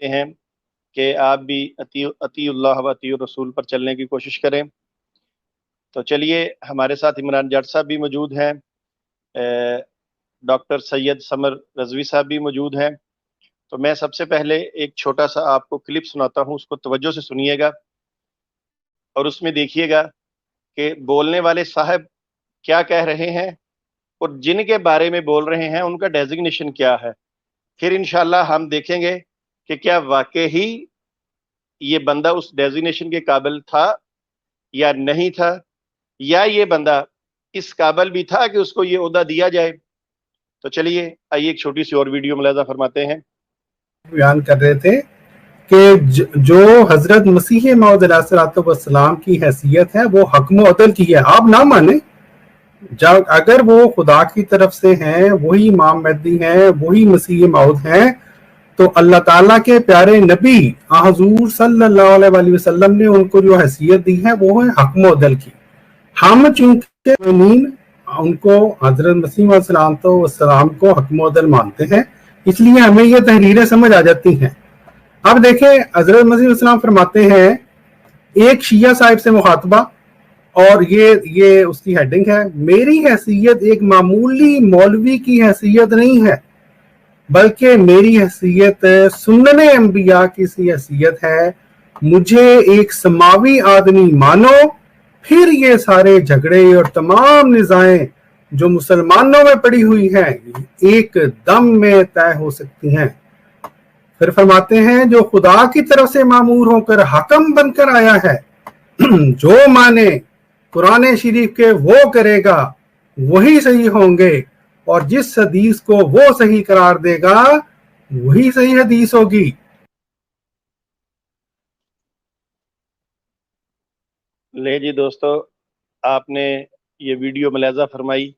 ہیں کہ آپ بھی اطیع اللہ و اطیع الرسول پر چلنے کی کوشش کریں. تو چلیے، ہمارے ساتھ عمران جٹ صاحب بھی موجود ہیں، ڈاکٹر سید سمر رضوی صاحب بھی موجود ہیں. تو میں سب سے پہلے ایک چھوٹا سا آپ کو کلپ سناتا ہوں، اس کو توجہ سے سنیے گا اور اس میں دیکھیے گا کہ بولنے والے صاحب کیا کہہ رہے ہیں اور جن کے بارے میں بول رہے ہیں ان کا ڈیزگنیشن کیا ہے. پھر انشاءاللہ ہم دیکھیں گے کہ کیا واقعی یہ بندہ اس ڈیزگنیشن کے قابل تھا یا نہیں تھا، یا یہ بندہ اس قابل بھی تھا کہ اس کو یہ عہدہ دیا جائے. تو چلیے آئیے ایک چھوٹی سی اور ویڈیو ملاحظہ فرماتے ہیں. بیان کر رہے تھے کہ جو حضرت مسیح موعود علیہ الصلوۃ والسلام کی حیثیت ہے وہ حکم و عدل کی ہے. آپ نہ مانیں، جب اگر وہ خدا کی طرف سے ہیں، وہی امام مہدی ہیں، وہی مسیح موعود ہیں، تو اللہ تعالیٰ کے پیارے نبی حضور صلی اللہ علیہ وآلہ وسلم نے ان کو جو حیثیت دی ہے وہ ہے حکم و عدل کی. ہم چونکہ ان کو حضرت مسیح علیہ السلام کو حکم و عدل مانتے ہیں، اس لیے ہمیں یہ تحریریں سمجھ آ جاتی ہیں. اب دیکھیں، حضرت مسیح علیہ السلام فرماتے ہیں ایک شیعہ صاحب سے مخاطبہ، اور یہ اس کی ہیڈنگ ہے، میری حیثیت ایک معمولی مولوی کی حیثیت نہیں ہے، بلکہ میری حیثیت سنن انبیاء کی سی حیثیت ہے. مجھے ایک سماوی آدمی مانو، پھر یہ سارے جھگڑے اور تمام نزاعیں جو مسلمانوں میں پڑی ہوئی ہیں ایک دم میں طے ہو سکتی ہیں. پھر فرماتے ہیں جو خدا کی طرف سے مامور ہو کر حکم بن کر آیا ہے، جو مانے قرآن شریف کے وہ کرے گا وہی صحیح ہوں گے، اور جس حدیث کو وہ صحیح قرار دے گا وہی صحیح حدیث ہوگی. لے جی دوستو، آپ نے یہ ویڈیو ملاحظہ فرمائی.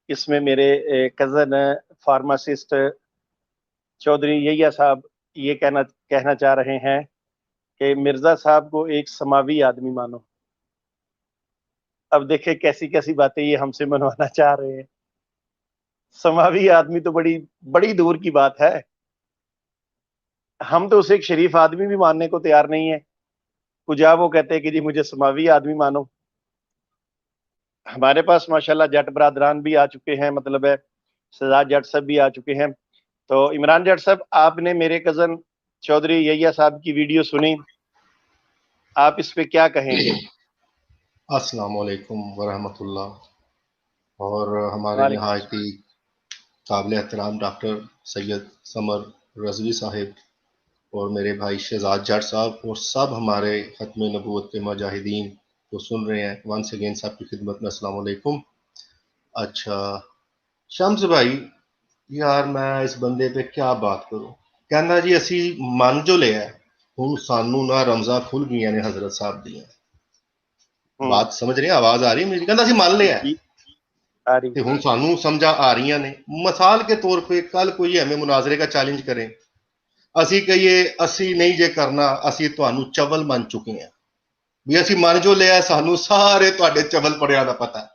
اس میں میرے کزن فارماسسٹ چودھری یحییٰ صاحب یہ کہنا چاہ رہے ہیں کہ مرزا صاحب کو ایک سماوی آدمی مانو. اب دیکھیں کیسی کیسی باتیں یہ ہم سے منوانا چاہ رہے ہیں. سماوی آدمی تو بڑی دور کی بات ہے. ہم تو اسے ایک شریف آدمی بھی ماننے کو تیار نہیں ہے، کجا وہ کہتے ہیں کہ جی مجھے سماوی آدمی مانو. ہمارے پاس ماشاءاللہ جٹ برادران بھی آ چکے ہیں، مطلب ہے سزاد جٹ صاحب بھی آ چکے ہیں. تو عمران جٹ صاحب، آپ نے میرے کزن چودھری یحییٰ صاحب کی ویڈیو سنی، آپ اس پہ کیا کہیں گے؟ السلام علیکم ورحمۃ اللہ. اور ہمارے نہایتی قابل احترام ڈاکٹر سید سمر رضوی صاحب اور میرے بھائی شہزاد جٹ صاحب اور سب ہمارے ختم نبوت کے مجاہدین کو سن رہے ہیں، ونس اگین سب کی خدمت میں السلام علیکم. اچھا شمس بھائی، یار میں اس بندے پہ کیا بات کروں. کہنا جی اسی من جو لیا ہے ہوں سانو نہ رمضاں کھل گئی نے حضرت صاحب دیا. بات سمجھ رہے ہیں؟ آواز آ رہی ہے میری؟ کہنا اسی مان لیا ہے ہوں سانو سمجھا آ رہی نے. مثال کے طور پہ کل کوئی ہمیں مناظرے کا چیلنج کرے، اسی کہیے اسی نہیں جے کرنا، اسی تانوں چول من چکے ہیں بھی اسی من جو لیا سانو سارے تواڈے چول پڑیا دا پتہ ہے،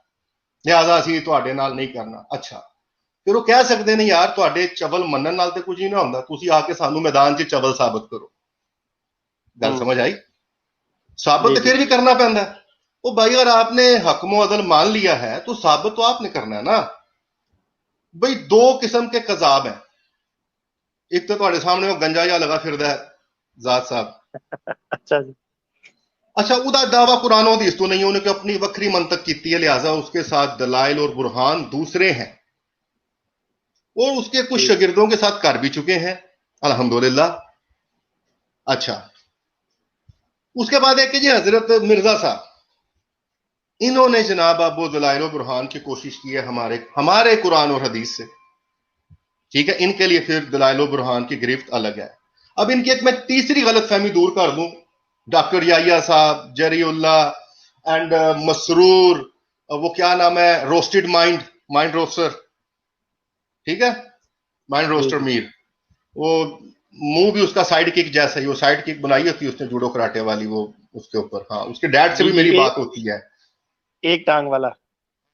لہذا اسی تواڈے نال نہیں کرنا. اچھا پھر وہ کہہ سکتے ہیں یار تواڈے چول منن نال تے کچھ نہیں نہ ہوندا، تسی آ کے سانو میدان 'چ چول ثابت کرو. گل سمجھ آئی؟ ثابت تو پھر بھی کرنا پیندا ہے. وہ بھائی اگر آپ نے حکم و عدل مان لیا ہے تو ثابت تو آپ نے کرنا ہے نا. بھائی دو قسم کے قذاب ہیں، ایک تو تواڈے سامنے وہ گنجا جا لگا پھردا ہے ذات صاحب. اچھا وہ دعویٰ قرآن و حدیث تو نہیں، انہوں نے اپنی وکری منطق کی ہے، لہٰذا اس کے ساتھ دلائل اور برہان دوسرے ہیں، اور اس کے کچھ شاگردوں کے ساتھ کر بھی چکے ہیں الحمدللہ. اچھا اس کے بعد ہے کہ جی حضرت مرزا صاحب، انہوں نے جناب ابو دلائل و برہان کی کوشش کی ہے ہمارے قرآن اور حدیث سے، ٹھیک ہے. ان کے لیے پھر دلائل و برہان کی گرفت الگ ہے. اب ان کی ایک میں تیسری غلط فہمی دور کر دوں. ڈاکٹر یحییٰ صاحب، جری اللہ اینڈ مسرور، وہ کیا نام ہے، روسٹڈ مائنڈ روسٹر، ٹھیک ہے، مائنڈ روسٹر میر، وہ منہ بھی اس کا سائیڈ کک جیسا ہی، وہ سائیڈ کک بنائی ہوتی ہے اس نے جوڈو کراٹے والی، وہ اس کے اوپر. ہاں اس کے ڈیڈ سے بھی میری بات ہوتی ہے، ایک ٹانگ والا،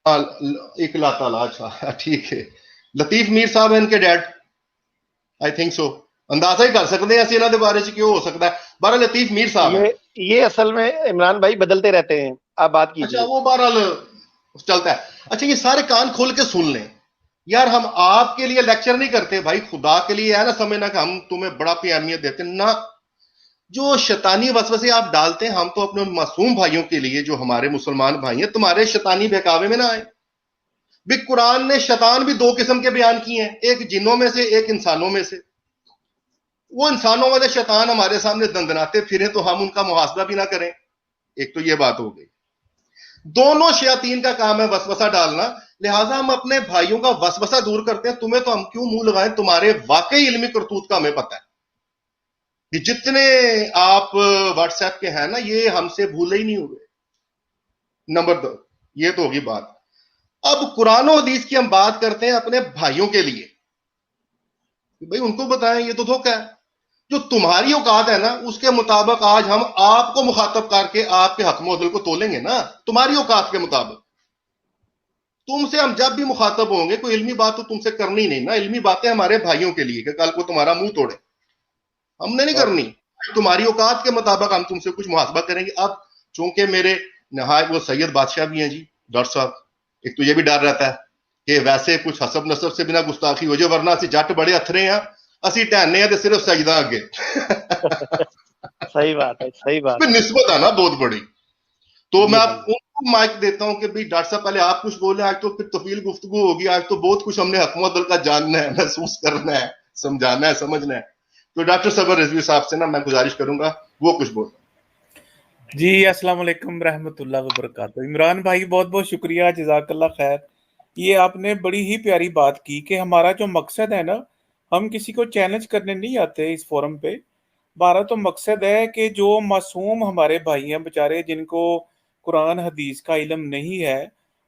ایک لاتا لا. اچھا ٹھیک ہے. لطیف میر صاحب ہیں ان کے ڈیڈ، آئی تھنک سو. اندازہ ہی کر سکتے ہیں ایسے انہوں نے بارے چ کیوں ہو سکتا ہے. بہرحال لطیف میر صاحب ہیں. یہ اصل میں عمران بھائی بدلتے رہتے ہیں, آپ بات اچھا کیجیے. وہ بہرحال چلتا ہے. اچھا یہ سارے کان کھول کے سن لیں یار, ہم آپ کے لیے لیکچر نہیں کرتے بھائی, خدا کے لیے ہے نا سمجھنا کہ ہم تمہیں بڑا پہ اہمیت دیتے نہ. جو شیطانی وسوسے آپ ڈالتے ہیں, ہم تو اپنے ان معصوم بھائیوں کے لیے جو ہمارے مسلمان بھائی ہیں, تمہارے شیطانی بہکاوے میں نہ آئے. بھی قرآن نے شیطان بھی دو قسم کے بیان کیے ہیں, ایک جنوں میں سے ایک انسانوں میں سے. وہ انسانوں والے شیطان ہمارے سامنے دندناتے پھریں تو ہم ان کا محاسبہ بھی نہ کریں. ایک تو یہ بات ہو گئی. دونوں شیاطین کا کام ہے وسوسہ ڈالنا, لہٰذا ہم اپنے بھائیوں کا وسوسہ دور کرتے ہیں. تمہیں تو ہم کیوں منہ لگائیں, تمہارے واقعی علمی کرتوت کا ہمیں پتہ ہے کہ جتنے آپ واٹس ایپ کے ہیں نا, یہ ہم سے بھولے ہی نہیں ہوئے. نمبر 2 یہ تو ہوگی بات. اب قرآن و حدیث کی ہم بات کرتے ہیں اپنے بھائیوں کے لیے, بھائی ان کو بتائیں یہ تو دھوکہ ہے. جو تمہاری اوقات ہے نا اس کے مطابق آج ہم آپ کو مخاطب کر کے آپ کے حکم و عدل کو تولیں گے نا, تمہاری اوقات کے مطابق. تم سے ہم جب بھی مخاطب ہوں گے, کوئی علمی بات تو تم سے کرنی نہیں نا. علمی باتیں ہمارے بھائیوں کے لیے کہ کل کو تمہارا منہ توڑے, ہم نے نہیں کرنی. تمہاری اوقات کے مطابق ہم تم سے کچھ محاسبہ کریں گے. اب چونکہ میرے نہایت وہ سید بادشاہ بھی ہیں جی ڈاکٹر صاحب, ایک تو یہ بھی ڈر رہتا ہے کہ ویسے کچھ حسب نسب سے بنا گستاخی ہو جائے, ورنہ اسی جٹ بڑے اترے ہیں, اسی ٹہنے ہیں صرف سجدہ اگے. صحیح بات ہے, صحیح بات ہے. نسبت ہے نا بہت بڑی. تو میں جی آپ جی ان کو مائک دیتا ہوں کہ بھائی ڈاکٹر صاحب پہلے آپ کچھ بولیں, آج تو پھر طویل گفتگو ہوگی. آج تو بہت کچھ ہم نے حکم و عدل کا جاننا ہے, محسوس کرنا ہے, سمجھانا ہے, سمجھنا ہے. تو ڈاکٹر صبر رضوی صاحب سے نا میں گزارش کروں گا وہ کچھ بولیں. جی السلام علیکم رحمۃ اللہ وبرکاتہ. عمران بھائی بہت بہت شکریہ, جزاک اللہ خیر. یہ آپ نے بڑی ہی پیاری بات کی کہ ہمارا جو مقصد ہے نا, ہم کسی کو چیلنج کرنے نہیں آتے اس فورم پہ. ہمارا تو مقصد ہے کہ جو معصوم ہمارے بھائی ہیں بیچارے, جن کو قرآن حدیث کا علم نہیں ہے,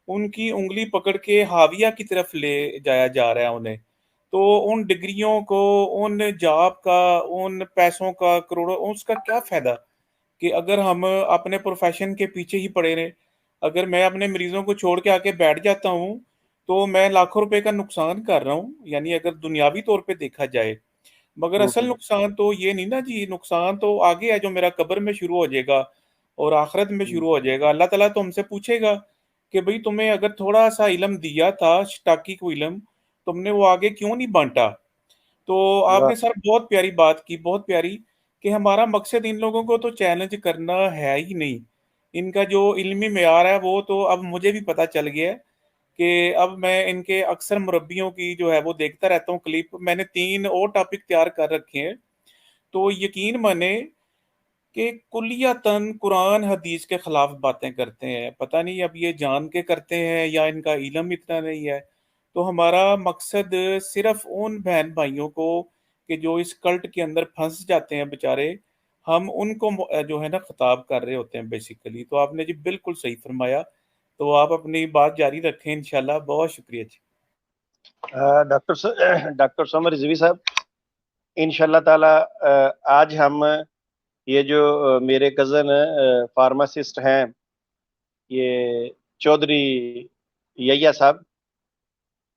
ان کی انگلی پکڑ کے حاویہ کی طرف لے جایا جا رہا ہے انہیں. تو ان ڈگریوں کو, ان جاب کا, ان پیسوں کا, کروڑوں, اس کا کیا فائدہ کہ اگر ہم اپنے پروفیشن کے پیچھے ہی پڑے رہے. اگر میں اپنے مریضوں کو چھوڑ کے آ کے بیٹھ جاتا ہوں تو میں لاکھوں روپے کا نقصان کر رہا ہوں, یعنی اگر دنیاوی طور پہ دیکھا جائے. مگر اصل نقصان تو یہ نہیں نا جی, نقصان تو آگے ہے جو میرا قبر میں شروع ہو جائے گا اور آخرت میں شروع ہو جائے گا. اللہ تعالیٰ تو ہم سے پوچھے گا کہ بھئی تمہیں اگر تھوڑا سا علم دیا تھا, شتاکی کو علم, تم نے وہ آگے کیوں نہیں بانٹا. تو آپ نے سر بہت پیاری بات کی, بہت پیاری, کہ ہمارا مقصد ان لوگوں کو تو چیلنج کرنا ہے ہی نہیں. ان کا جو علمی معیار ہے وہ تو اب مجھے بھی پتہ چل گیا ہے کہ اب میں ان کے اکثر مربیوں کی جو ہے وہ دیکھتا رہتا ہوں کلپ. میں نے 3 اور ٹاپک تیار کر رکھے ہیں. تو یقین مانے کہ کلیاتاً قرآن حدیث کے خلاف باتیں کرتے ہیں. پتہ نہیں اب یہ جان کے کرتے ہیں یا ان کا علم اتنا نہیں ہے. تو ہمارا مقصد صرف ان بہن بھائیوں کو کہ جو اس کلٹ کے اندر پھنس جاتے ہیں بیچارے, ہم ان کو جو ہے نا خطاب کر رہے ہوتے ہیں بیسیکلی. تو آپ نے جی بالکل صحیح فرمایا. تو آپ اپنی بات جاری رکھیں انشاءاللہ. بہت شکریہ جی. ڈاکٹر سمر رضوی صاحب, انشاءاللہ تعالی آج ہم یہ جو میرے کزن فارماسسٹ ہیں, یہ چودھری یحییٰ صاحب,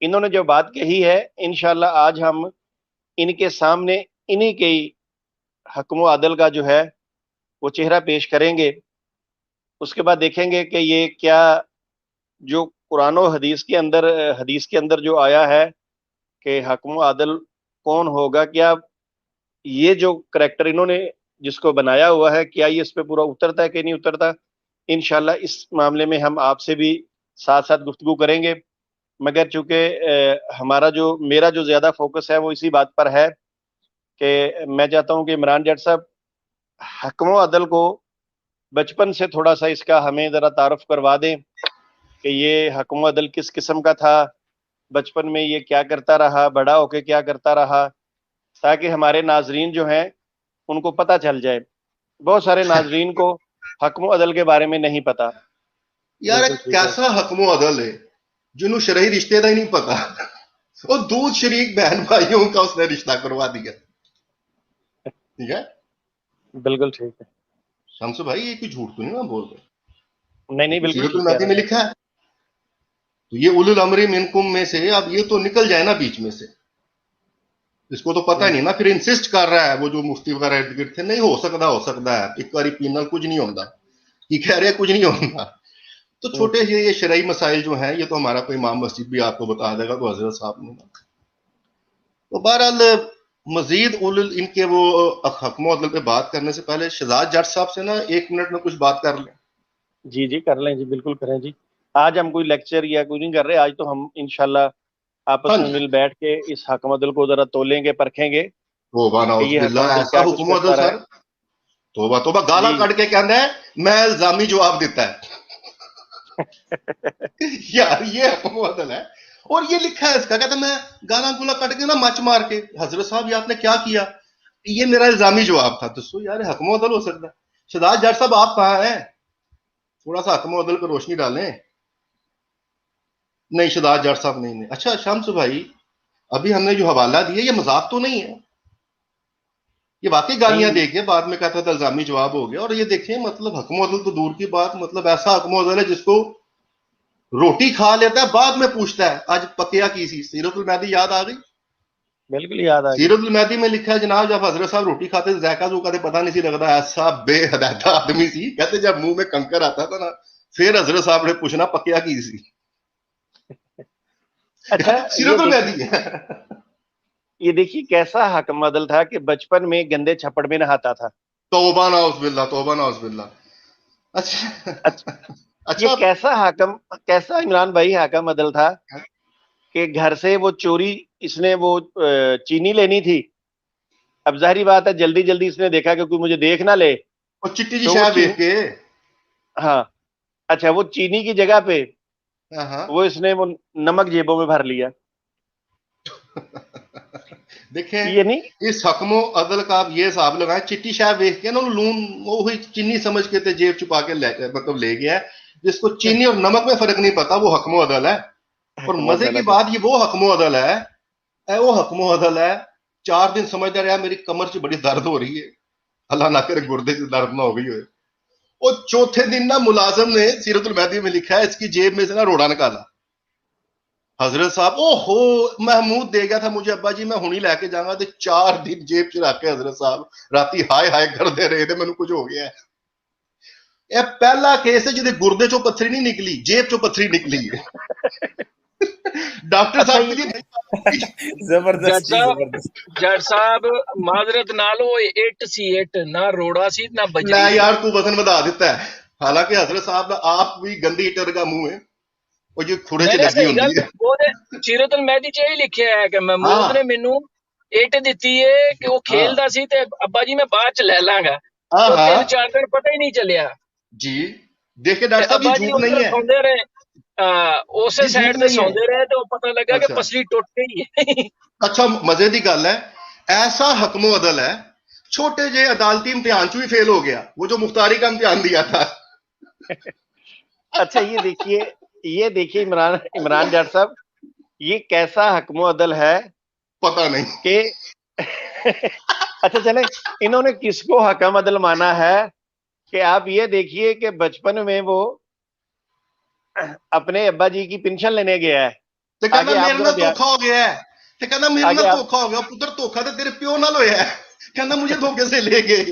انہوں نے جو بات کہی ہے, انشاءاللہ آج ہم ان کے سامنے انہی کے حکم و عدل کا جو ہے وہ چہرہ پیش کریں گے. اس کے بعد دیکھیں گے کہ یہ کیا جو قرآن و حدیث کے اندر جو آیا ہے کہ حکم و عدل کون ہوگا, کیا یہ جو کریکٹر انہوں نے جس کو بنایا ہوا ہے, کیا یہ اس پہ پورا اترتا ہے کہ نہیں اترتا. انشاءاللہ اس معاملے میں ہم آپ سے بھی ساتھ ساتھ گفتگو کریں گے. مگر چونکہ میرا جو زیادہ فوکس ہے وہ اسی بات پر ہے کہ میں چاہتا ہوں کہ عمران جٹ صاحب حکم و عدل کو بچپن سے تھوڑا سا اس کا ہمیں ذرا تعارف کروا دیں کہ یہ حکم و عدل کس قسم کا تھا, بچپن میں یہ کیا کرتا رہا, بڑا ہو کے کیا کرتا رہا, تاکہ ہمارے ناظرین جو ہیں ان کو پتہ چل جائے. بہت سارے ناظرین کو حکم و عدل کے بارے میں نہیں پتا. یار کیسا حکم و عدل ہے جنہوں شرعی رشتے کا ہی نہیں پتا, اور دودھ شریک بہن بھائیوں کا اس نے رشتہ کروا دیا. ٹھیک ہے, بالکل ٹھیک ہے شمس بھائی, یہ کوئی جھوٹ تو نہیں بول رہے. نہیں بالکل سیرت ٹھیک کہہ النبی رہے میں ہیں. لکھا ہے. تو یہ اولو الامر منکم میں سے اب یہ تو نکل جائے نا بیچ میں سے. اس کو تو پتہ ہی نہیں نا, پھر انسسٹ کر رہا ہے وہ جو مفتی وغیرہ ارد گرد تھے, نہیں ہو سکتا ہے ایک باری پینا کچھ نہیں ہوتا, یہ کہہ رہے کچھ نہیں ہوتا. تو چھوٹے یہ شرعی مسائل جو ہیں یہ تو ہمارا کوئی امام مسجد بھی آپ کو بتا دے گا, تو حضرت صاحب نے. تو بہرحال مزید ان کے وہ حکم و عدل پہ بات کرنے سے پہلے شہزاد جٹ صاحب سے نا 1 منٹ میں کچھ بات کر لیں. جی کر لیں جی, بالکل کریں جی. آج ہم کوئی لیکچر یا کوئی نہیں کر رہے, آج تو ہم انشاءاللہ آپس میں مل بیٹھ کے اس حکم عدل کو ذرا تولیں گے, پرکھیں گے. توبہ نعوذ باللہ, ایسا حکم عدل سر, توبہ گالا کٹ کے کہنا ہے میں الزامی جواب دیتا ہے. یار یہ حکم عدل ہے, اور یہ لکھا ہے اس کا, کہتا ہے میں گالا گولا کٹ کے نا مچ مار کے, حضرت صاحب یہ آپ نے کیا کیا, یہ میرا الزامی جواب تھا. تو سو یار حکم عدل ہو سکتا ہے. شہزاد جٹ صاحب آپ کہاں ہیں, تھوڑا سا حکم عدل پہ روشنی ڈالیں. نہیں شہزاد جٹ صاحب نہیں. اچھا شمس بھائی, ابھی ہم نے جو حوالہ دیا یہ مذاق تو نہیں ہے, یہ واقعی گالیاں دے کے بعد میں کہتا تھا الزامی جواب ہو گیا. اور یہ دیکھیں مطلب حکم عدل تو دور کی بات, مطلب ایسا حکم عدل ہے جس کو روٹی کھا لیتا ہے بعد میں پوچھتا ہے آج پکیا کی سی. سیرت المہدی یاد آ گئی؟ بالکل یاد آ گئی. سیرت المہدی میں لکھا ہے جناب جب حضرت صاحب روٹی کھاتے ذائقہ جو کہتے پتہ نہیں سی لگتا, ایسا بے ہدایت آدمی سی. کہتے جب منہ میں کنکر آتا تھا نا پھر حضرت صاحب نے پوچھنا پکیا کی سی. اچھا سیرت المہدی یہ دیکھیے کیسا حکم عدل تھا کہ بچپن میں گندے چھپڑ میں نہاتا تھا. توبہ نعوذ باللہ, توبہ نعوذ باللہ. اچھا یہ کیسا عمران بھائی حکم عدل تھا کہ گھر سے وہ چوری اس نے وہ چینی لینی تھی. اب ظاہری بات ہے جلدی اس نے دیکھا کہ کوئی مجھے دیکھ نہ لے, وہ چٹی جی شاہ دیکھ کے, ہاں اچھا وہ چینی کی جگہ پہ وہ اس نے وہ نمک جیبوں میں بھر لیا. دیکھیں یہ نہیں اس حکم و عدل کا آپ یہ حساب لگائیں, چٹی شاہ دیکھ کے نا لون وہی چینی سمجھ کے تے جیب چھپا کے مطلب لے گیا ہے. جس کو چینی اور نمک میں فرق نہیں پتا وہ حکم و عدل ہے. اور مزے کی بات یہ وہ حکم و عدل ہے, وہ حکم و عدل ہے 4 دن سمجھتا رہا میری کمر سے بڑی درد ہو رہی ہے, اللہ نہ کرے گردے سے درد نہ ہو گئی ہوئے. اور چوتھے دن نا ملازم نے سیرت المہدی میں لکھا ہے اس کی جیب میں سے نا روڑا نکالا. حضرت صاحب او ہو محمود دے گیا تھا مجھے ابا جی میں ہونی لے کے جاؤں گا, تو 4 دن جیب چرا کے حضرت صاحب راتی ہائے کر دے رہے تھے مینوں کچھ ہو گیا ہے. یہ پہلا کیس ہے جہدے گردے چوں پتھری نہیں نکلی, جیب چوں پتھری نکلی ہے. ڈاکٹر صاحب زبردست جٹ صاحب معذرت نالو اٹ سی اٹ نہ روڑا سی نہ بجری. نہ یار تو وزن بتا دیتا ہے, حالانکہ حضرت صاحب آپ بھی گندی اٹر کا منہ ہے, اور یہ کھڑے چ لگی ہوندی ہے. سیرت المہدی چ یہی لکھیا ہے کہ محمود نے مینوں اٹ دتی ہے کہ وہ کھیلدا سی تے ابا جی میں بعد چ لے لاں گا, تو 3-4 دن پتہ ہی نہیں چلیا. جی دیکھیں ڈاکٹر صاحب یہ جھوٹ نہیں ہے, سوندے رہے اسے سائڈ تے سوندے رہے تو پتہ لگا کہ پسلی ٹوٹ گئی ہے. اچھا مزے دی گل ہے, ایسا حکم و عدل ہے چھوٹے جے عدالتی امتحان چ بھی فیل ہو گیا, وہ جو مختاری کا امتحان دیا تھا. اچھا یہ دیکھیے عمران جٹ صاحب یہ کیسا حکم و عدل ہے پتہ نہیں کہ اچھا چلیں انہوں نے کس کو حکم عدل مانا ہے کہ آپ یہ دیکھیے کہ بچپن میں وہ اپنے ابا جی کی پینشن لینے گیا ہے, میرے نال دھوکا ہو گیا ہے, میرے نال دھوکا ہو گیا. پتر دھوکا تو تیرے پیو نال ہویا ہے, کہنا مجھے دھوکے سے لے گئے.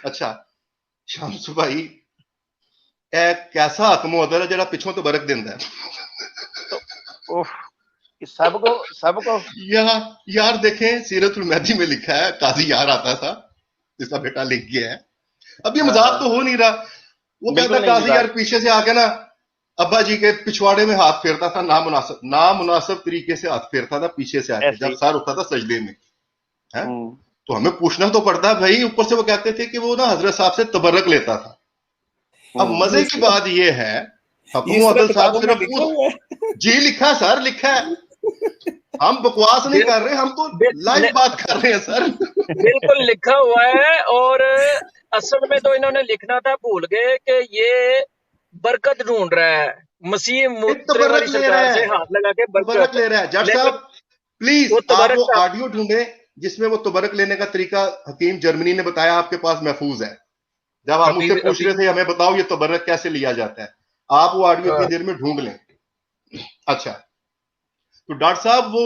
اچھا شمس بھائی ایک کیسا حکم و عدل ہے جڑا پچھوں تو برک دیندا ہے. سب کو یار دیکھیں سیرت المہدی میں لکھا ہے, قاضی یار آتا تھا جس کا بیٹا لکھ گیا ہے. اب یہ مذاق تو ہو نہیں رہا, وہ کہتا ہے قاضی یار پیچھے سے آ کے نا ابا جی کے پچھواڑے میں ہاتھ پھیرتا تھا, نامناسب طریقے سے ہاتھ پھیرتا تھا پیچھے سے آ کے جب سر اٹھتا تھا سجدے میں. تو ہمیں پوچھنا تو پڑتا ہے بھائی, اوپر سے وہ کہتے تھے کہ وہ نا حضرت صاحب سے تبرک لیتا تھا. اب مزے کی بات یہ ہے حکم و عدل صاحب صرف جی لکھا سر لکھا ہے, ہم بکواس نہیں کر رہے, ہم تو لائیو بات کر رہے ہیں سر. بالکل لکھا ہوا ہے, اور اصل میں تو انہوں نے لکھنا تھا بھول گئے کہ یہ برکت ڈھونڈ رہا ہے, مسیح والی سرکار سے ہاتھ لگا کے برکت لے رہا ہے. جٹ صاحب پلیز آپ وہ آڈیو ڈھونڈیں جس میں وہ تبرک لینے کا طریقہ حکیم جرمنی نے بتایا, آپ کے پاس محفوظ ہے. جب آپ مجھ سے پوچھ رہے تھے ہمیں بتاؤ یہ تبرک کیسے لیا جاتا ہے, آپ وہ آڈیو اتنی دیر میں ڈھونڈ لیں. اچھا تو ڈاکٹر صاحب وہ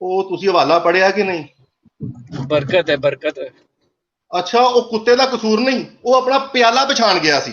ਉਹ ਤੁਸੀਂ ਹਵਾਲਾ ਪੜਿਆ ਕਿ ਨਹੀਂ? ਬਰਕਤ ਹੈ ਬਰਕਤ ਹੈ। ਅੱਛਾ ਉਹ ਕੁੱਤੇ ਦਾ ਕਸੂਰ ਨਹੀਂ, ਉਹ ਆਪਣਾ ਪਿਆਲਾ ਪਛਾਣ ਗਿਆ ਸੀ,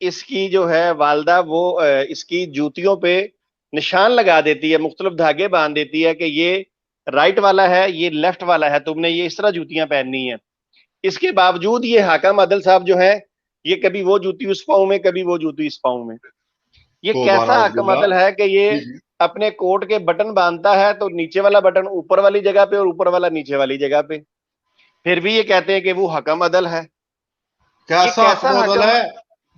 اس کی جو ہے والدہ وہ اس کی جوتیوں پہ نشان لگا دیتی ہے, مختلف دھاگے باندھ دیتی ہے کہ یہ رائٹ والا ہے, یہ لیفٹ والا ہے, تم نے یہ اس طرح جوتیاں پہننی ہیں. اس کے باوجود یہ حاکم عادل صاحب جو ہے یہ کبھی وہ جوتی اس پاؤں میں, کبھی وہ جوتی اس پاؤں میں. یہ کیسا حاکم عادل ہے کہ یہ اپنے کوٹ کے بٹن باندھتا ہے تو نیچے والا بٹن اوپر والی جگہ پہ اور اوپر والا نیچے والی جگہ پہ, پھر بھی یہ کہتے ہیں کہ وہ حاکم عادل ہے. کیسا حاکم عادل ہے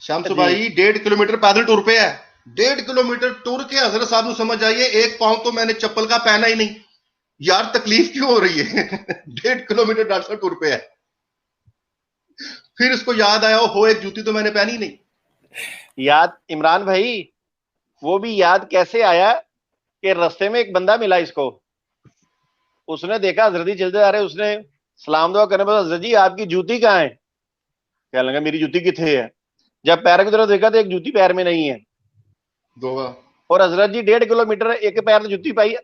شمس بھائی؟ 1.5 کلومیٹر پیدل ٹور پہ ہے. 1.5 کلومیٹر ٹور کے حضرت صاحب کو سمجھ آئیے, ایک پاؤں تو میں نے چپل کا پہنا ہی نہیں یار, تکلیف کیوں ہو رہی ہے؟ 1.5 کلومیٹر ڈاکٹر صاحب ٹور پہ ہے. پھر اس کو یاد آیا ہو ایک جوتی تو میں نے پہنی نہیں. یاد عمران بھائی وہ بھی یاد کیسے آیا کہ رستے میں ایک بندہ ملا اس کو, اس نے دیکھا حضرت جی چلتے جا رہے, اس نے سلام دعا کرنے پر حضرت جی آپ کی جوتی کہاں ہے؟ کہنے لگا میری جوتی کتنے ہے؟ جب پیر کی طرف دیکھا تو ایک جوتی پیر میں نہیں ہے. اور حضرت جی 1.5 کلومیٹر ایک پیر جوتی پائی.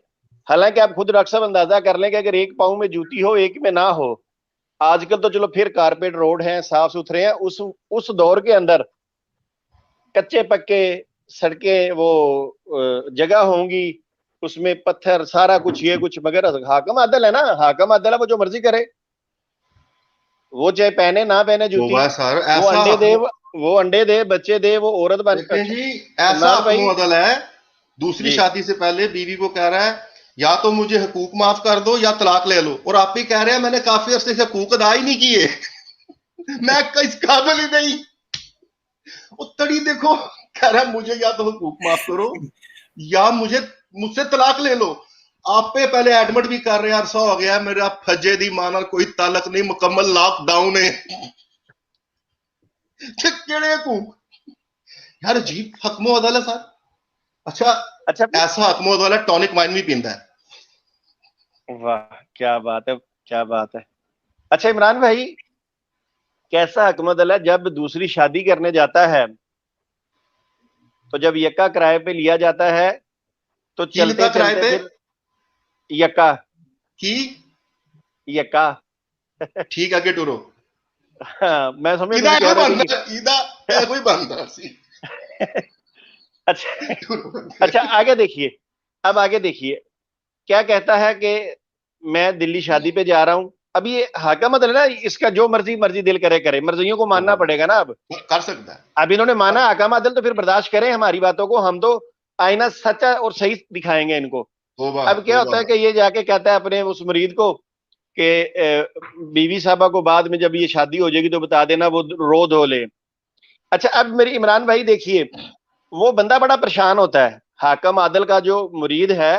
حالانکہ آپ خود ڈاکٹر صاحب اندازہ کر لیں کہ اگر ایک پاؤں میں جوتی ہو ایک میں نہ ہو, آج کل تو چلو پھر کارپیٹ روڈ ہیں, صاف ستھرے ہیں, اس دور کے اندر کچے پکے سڑکیں وہ جگہ ہوں گی, اس میں پتھر سارا کچھ یہ کچھ, مگر حاکم عادل ہے نا, حاکم عادل ہے, وہ جو مرضی کرے, وہ چاہے پہنے نہ پہنے جوتی, وہ انڈے دے بچے دے, وہ عورت بن. جی ایسا حاکم عادل ہے دوسری شادی سے پہلے بیوی کو کہہ رہا ہے یا تو مجھے حقوق معاف کر دو یا طلاق لے لو, اور آپ بھی کہہ رہے ہیں میں نے کافی عرصے سے حقوق ادا ہی نہیں کیے, میں اس قابل ہی نہیں. وہ تڑی دیکھو, کہہ رہا ہے مجھے یا تو حقوق معاف کرو یا مجھ سے طلاق لے لو. آپ پہ پہلے ایڈمٹ بھی کر رہے ہیں, عرصہ ہو گیا میرا پھجے دی مانا کوئی تعلق نہیں, مکمل لاک ڈاؤن ہے. کیڑے حقوق یار, عجیب حکم و عدل ہے سر. اچھا ایسا حکم و عدل ہے ٹونک وائن بھی پیندا ہے. واہ کیا بات ہے, کیا بات ہے. اچھا عمران بھائی کیسا حکم و عدل ہے, جب دوسری شادی کرنے جاتا ہے تو جب یکا کرائے پہ لیا جاتا ہے تو چلتے چلتے پھر یکا کی یکا ٹھیک آگے ٹورو. میں سمجھ اچھا آگے دیکھیے, اب آگے دیکھیے کیا کہتا ہے کہ میں دلی شادی پہ جا رہا ہوں. اب یہ حاکم عادل ہے نا, اس کا جو مرضی دل کرے, مرضیوں کو ماننا پڑے گا نا. اب کر سکتا ہے, اب انہوں نے مانا حاکم عادل تو پھر برداشت کریں ہماری باتوں کو, ہم تو آئینہ سچا اور صحیح دکھائیں گے ان کو. اب کیا ہوتا ہے کہ یہ جا کے کہتا ہے اپنے اس مرید کو کہ بیوی صاحبہ کو بعد میں جب یہ شادی ہو جائے گی تو بتا دینا وہ رو دھو لے. اچھا اب میری عمران بھائی دیکھیے, وہ بندہ بڑا پریشان ہوتا ہے, حاکم عادل کا جو مرید ہے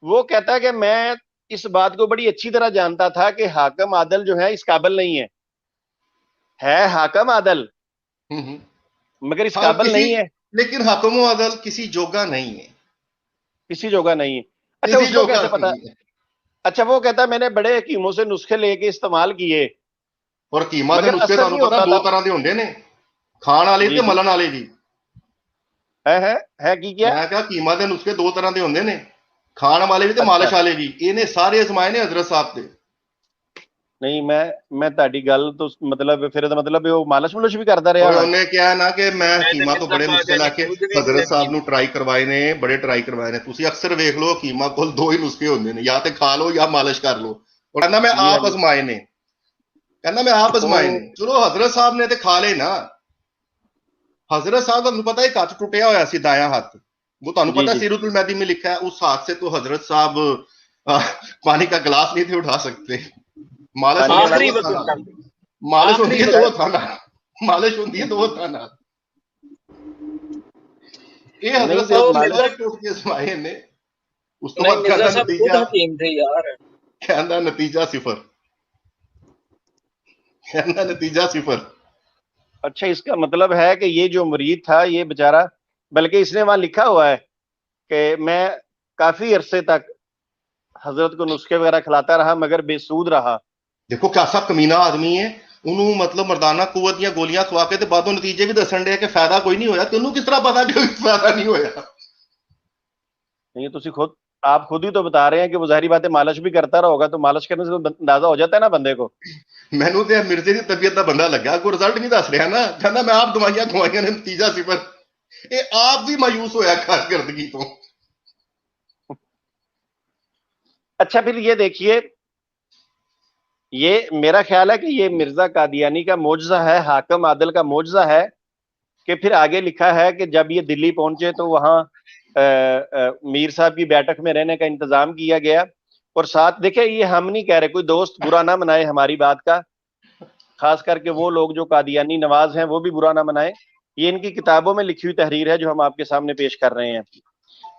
وہ کہتا ہے کہ میں اس بات کو بڑی اچھی طرح جانتا تھا کہ حاکم عادل جو ہے اس قابل نہیں ہے حاکم عادل مگر اس قابل نہیں ہے. لیکن حاکم عادل کسی جوگا نہیں ہے, کسی جوگا نہیں ہے. اچھا اس کو کیسے پتا؟ اچھا وہ کہتا ہے میں نے بڑے حکیموں سے نسخے لے کے استعمال کیے, اور حکیماں دے نسخے تانوں پتہ دو طرح دے ہوندے نے, کھان والے تے ملن والے بھی ہے کی کیا میں کہا حکیماں دے نسخے دو طرح دے ہوندے نے, کھان والے بھی تے مالش والے بھی. انہیں سارے ازمائے نے حضرت صاحب تے. نہیں میں تہاڈی گل تو مطلب پھر مطلب وہ مالش ملش بھی کرتا رہا. انہوں نے کیا نا کہ میں حکیماں تو بڑے نسخے لا کے حضرت صاحب نو ٹرائی کروائے نے, بڑے ٹرائی کروائے نے. تسی اکثر ویکھ لو حکیماں کول دو ہی نسخے ہوندے نے, یا تے کھا لو یا مالش کر لو. اور کہندا میں آپ ازمائے نے, کہندا میں آپ ازمائے نے. چلو حضرت صاحب نے تے کھا لے نا. حضرت صاحب تانوں پتہ ہے ہاتھ ٹوٹیا ہویا سی دایاں ہاتھ, وہ تانوں پتہ سیرۃ المہدی میں لکھا ہے اس ہاتھ سے تو حضرت صاحب پانی کا گلاس نہیں تھے اٹھا سکتے. مالش ہوتی ہے تو وہ تھانا, مالش ہوتی ہے تو وہ تھانا. یہ حضرت صاحب ٹوٹ کے سمائے نے. اس تو بعد کہندا نتیجہ صفر, کہندا نتیجہ صفر. اچھا اس کا مطلب ہے کہ یہ جو مرید تھا یہ بیچارہ, بلکہ اس نے وہاں لکھا ہوا ہے کہ میں کافی عرصے تک حضرت کو نسخے وغیرہ کھلاتا رہا مگر بے سود رہا. دیکھو کیسا کمینہ آدمی ہے, انہوں مطلب مردانہ قوت یا گولیاں کھوا کے تے بعدوں نتیجے بھی دسن دے کہ فائدہ کوئی نہیں ہویا. تینوں کس طرح پتا کہ فائدہ نہیں ہویا؟ نہیں تسی خود آپ خود ہی تو بتا رہے ہیں کہ وہ ظاہری بات ہے مالش بھی کرتا رہا ہوگا, تو مالش کرنے سے تو اندازہ ہو جاتا ہے نا بندے کو. مینو تے مرزے دی طبیعت دا بندہ لگا, کوئی رزلٹ نہیں دس رہا نا, کہنا میں آپ دوائیاں نے نتیجہ صفر. اے آپ بھی مایوس ہویا کارکردگی تو. اچھا پھر یہ دیکھیے, یہ میرا خیال ہے کہ یہ مرزا قادیانی کا معجزہ ہے, حاکم عادل کا معجزہ ہے, کہ پھر آگے لکھا ہے کہ جب یہ دلی پہنچے تو وہاں میر صاحب کی بیٹھک میں رہنے کا انتظام کیا گیا. اور ساتھ دیکھیں, یہ ہم نہیں کہہ رہے, کوئی دوست برا نہ منائے ہماری بات کا, خاص کر کے وہ لوگ جو قادیانی نواز ہیں وہ بھی برا نہ منائے, یہ ان کی کتابوں میں لکھی ہوئی تحریر ہے جو ہم آپ کے سامنے پیش کر رہے ہیں.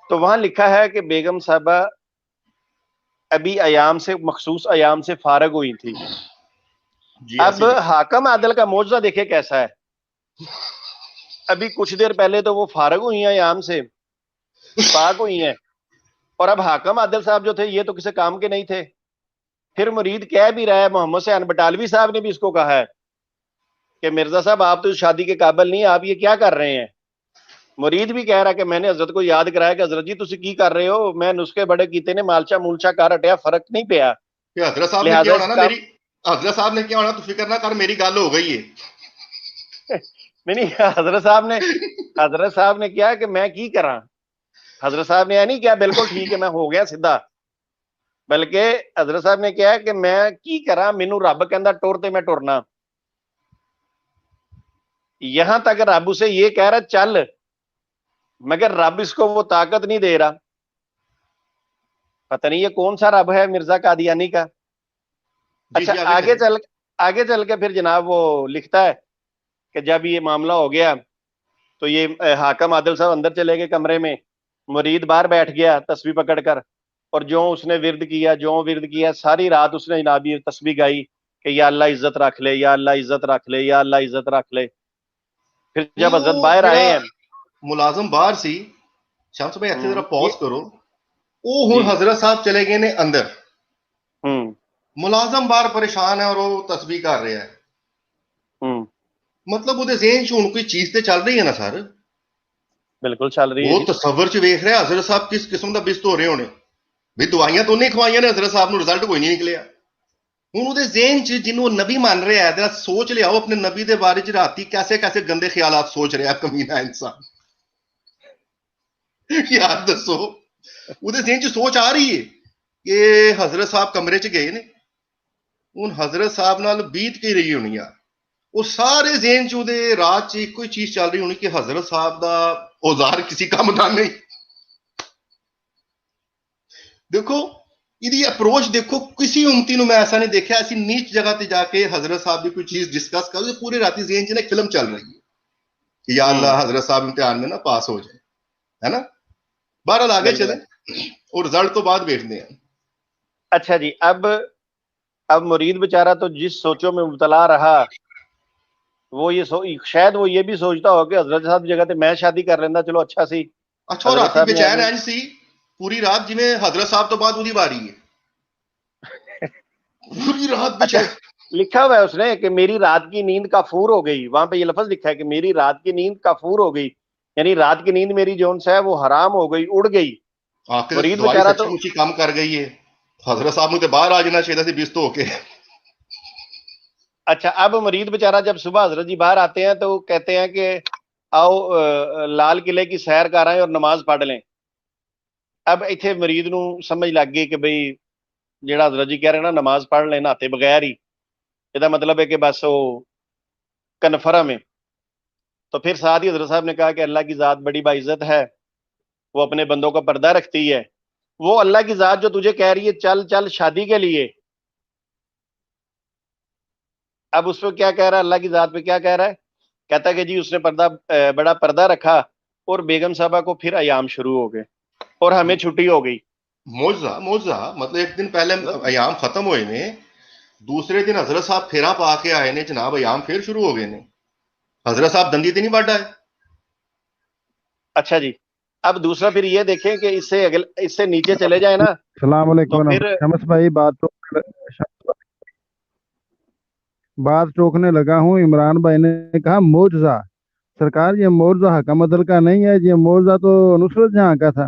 تو وہاں لکھا ہے کہ بیگم صاحبہ ابھی ایام سے, مخصوص ایام سے فارغ ہوئی تھی. جی اب حاکم عادل کا معجزہ دیکھے کیسا ہے, ابھی کچھ دیر پہلے تو وہ فارغ ہوئی ہیں ایام سے, پاک ہوئی ہیں, اور اب حاکم عادل صاحب جو تھے یہ تو کسی کام کے نہیں تھے. پھر مرید کہہ بھی رہا ہے, محمد حسین بٹالوی صاحب نے بھی اس کو کہا ہے کہ مرزا صاحب آپ تو شادی کے قابل نہیں, آپ یہ کیا کر رہے ہیں. مرید بھی کہہ رہا کہ میں نے حضرت کو یاد کرایا کہ حضرت جی تسی کی کر رہے ہو, میں نسخے بڑے کیتے نے, مالچا مولچا کر ہٹیا, فرق نہیں پیا. حضرت صاحب نے لہٰذا کیا ہونا اس نا کا میری, حضرت صاحب نے کیا ہونا, تو فکر نہ کر, میری گل ہو گئی ہے. نہیں, حضرت صاحب نے کیا کہ میں کی کراں, حضرت صاحب نے نہیں کیا بالکل ٹھیک ہے میں ہو گیا سیدھا, بلکہ حضرت صاحب نے کیا کہ میں کی کراں, مینوں رب کہندا ٹر تے میں ٹرنا. یہاں تک رب اسے یہ کہہ رہا چل, مگر رب اس کو وہ طاقت نہیں دے رہا. پتہ نہیں یہ کون سا رب ہے مرزا قادیانی کا. اچھا آگے چل کے پھر جناب وہ لکھتا ہے کہ جب یہ معاملہ ہو گیا تو یہ حاکم عادل صاحب اندر چلے گئے کمرے میں, مرید باہر بیٹھ گیا تسبیح پکڑ کر, اور جو اس نے ورد کیا ساری رات اس نے جناب یہ تسبیح گائی کہ یا اللہ عزت رکھ لے, یا اللہ عزت رکھ لے, یا اللہ عزت رکھ لے. پھر جب حضرت باہر آئے ہیں, ملازم باہر سی, شمس بھائی اتنے ذرا پاز کرو, وہ ہن حضرت صاحب چلے گئے نے اندر, ملازم باہر پریشان ہے اور وہ تسبیح کر رہا ہے. مطلب وہ ذہن چ ہن کوئی چیز تے چل رہی ہے نا سر, بالکل چل رہی ہے. وہ تصور چ ویکھ رہا حضرت صاحب کس قسم دا بست ہو رہے ہونے, بھی دوائیاں تو نہیں کھوائیاں نے حضرت صاحب نو, رزلٹ کوئی نہیں نکلیا. ہوں وہ ذہن چ جنوں نبی مان رہا ہے, سوچ لیا اپنے نبی دے بارے چ راتی کیسے کیسے گندے خیالات سوچ رہا کمینہ انسان. یار دسو وہ ذہن چ سوچ آ رہی ہے کہ حضرت صاحب کمرے چ گئے نے, ہوں حضرت صاحب نال بیت کے رہی ہونی یار, وہ سارے ذہن چ رات چ ایک ہی چیز چل رہی ہونی کہ حضرت صاحب دا اوزار کسی کام دا نہیں. دیکھو یہ اپروچ دیکھو, کسی امتی نو میں ایسا نہیں دیکھا ایسی نیچ جگہ تے جا کے حضرت صاحب کی کوئی چیز ڈسکس کر, پوری راتی ذہن چ ایک فلم چل رہی ہے کہ یا اللہ حضرت صاحب امتحان میں نا پاس ہو جائے, ہے نا. بہرحال آگے چلیں اور رزلٹ تو بعد بیٹھتے ہیں. اچھا جی, اب مرید بیچارہ تو جس سوچوں میں مبتلا رہا, وہ یہ شاید وہ یہ بھی سوچتا ہو کہ حضرت صاحب جگہ تے میں شادی کر لینا, چلو اچھا سی. اچھا, اور راتی بے چین اینج سی پوری رات, جی میں حضرت صاحب تو بعد وہی باری ہے پوری رات بے چین. لکھا ہوا ہے اس نے کہ میری رات کی نیند کافور ہو گئی, وہاں پہ یہ لفظ لکھا ہے کہ میری رات کی نیند کافور ہو گئی, یعنی رات کی نیند میری جون سے ہے وہ حرام ہو گئی, اڑ گئی. مرید بیچارہ تو اونچی کام کر گئی ہے, حضرت صاحب نے باہر آ جانا چاہیے تھا بست ہو کے. اچھا, اب مرید بیچارہ جب صبح حضرت جی باہر آتے ہیں تو کہتے ہیں کہ آؤ لال قلعے کی سیر کر آئیں اور نماز پڑھ لیں. اب ایتھے مرید نو سمجھ لگ گئی کہ بھئی جیڑا حضرت جی کہہ رہے ہیں نا نماز پڑھ لیں نہاتے بغیر ہی, یہ مطلب ہے کہ بس وہ کنفرم ہے. تو پھر ساتھ ہی حضرت صاحب نے کہا کہ اللہ کی ذات بڑی باعزت ہے, وہ اپنے بندوں کا پردہ رکھتی ہے. وہ اللہ کی ذات جو تجھے کہہ رہی ہے چل چل شادی کے لیے, اب اس پہ کیا کہہ رہا ہے, اللہ کی ذات پہ کیا کہہ رہا ہے, کہتا ہے کہ جی اس نے بڑا پردہ رکھا اور بیگم صاحبہ کو پھر ایام شروع ہو گئے اور ہمیں چھٹی ہو گئی. موجزہ مطلب ایک دن پہلے ایام ختم ہوئے نے, دوسرے دن حضرت صاحب پھیرا پا کے آئے نے, جناب ایام پھر شروع ہو گئے نے, حضرت صاحب دندی تے نہیں بڑھ آئے. اچھا جی, اب دوسرا پھر یہ دیکھیں کہ اس سے نیچے چلے جائیں نا. السلام علیکم شمس بھائی, بات ٹوکنے لگا ہوں. عمران بھائی نے کہا معجزہ, سرکار یہ معجزہ حکم عدل کا نہیں ہے, یہ معجزہ تو نصرت جہاں کا تھا.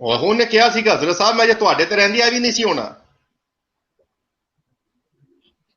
ਉਹਨੇ ਕਿਹਾ ਸੀਗਾ ਹਜ਼ਰਤ ਸਾਹਿਬ ਮੈਂ ਜੇ ਤੁਹਾਡੇ ਤੇ ਰਹਿੰਦੀ ਆ ਵੀ ਨਹੀਂ ਸੀ ਹੋਣਾ।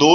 2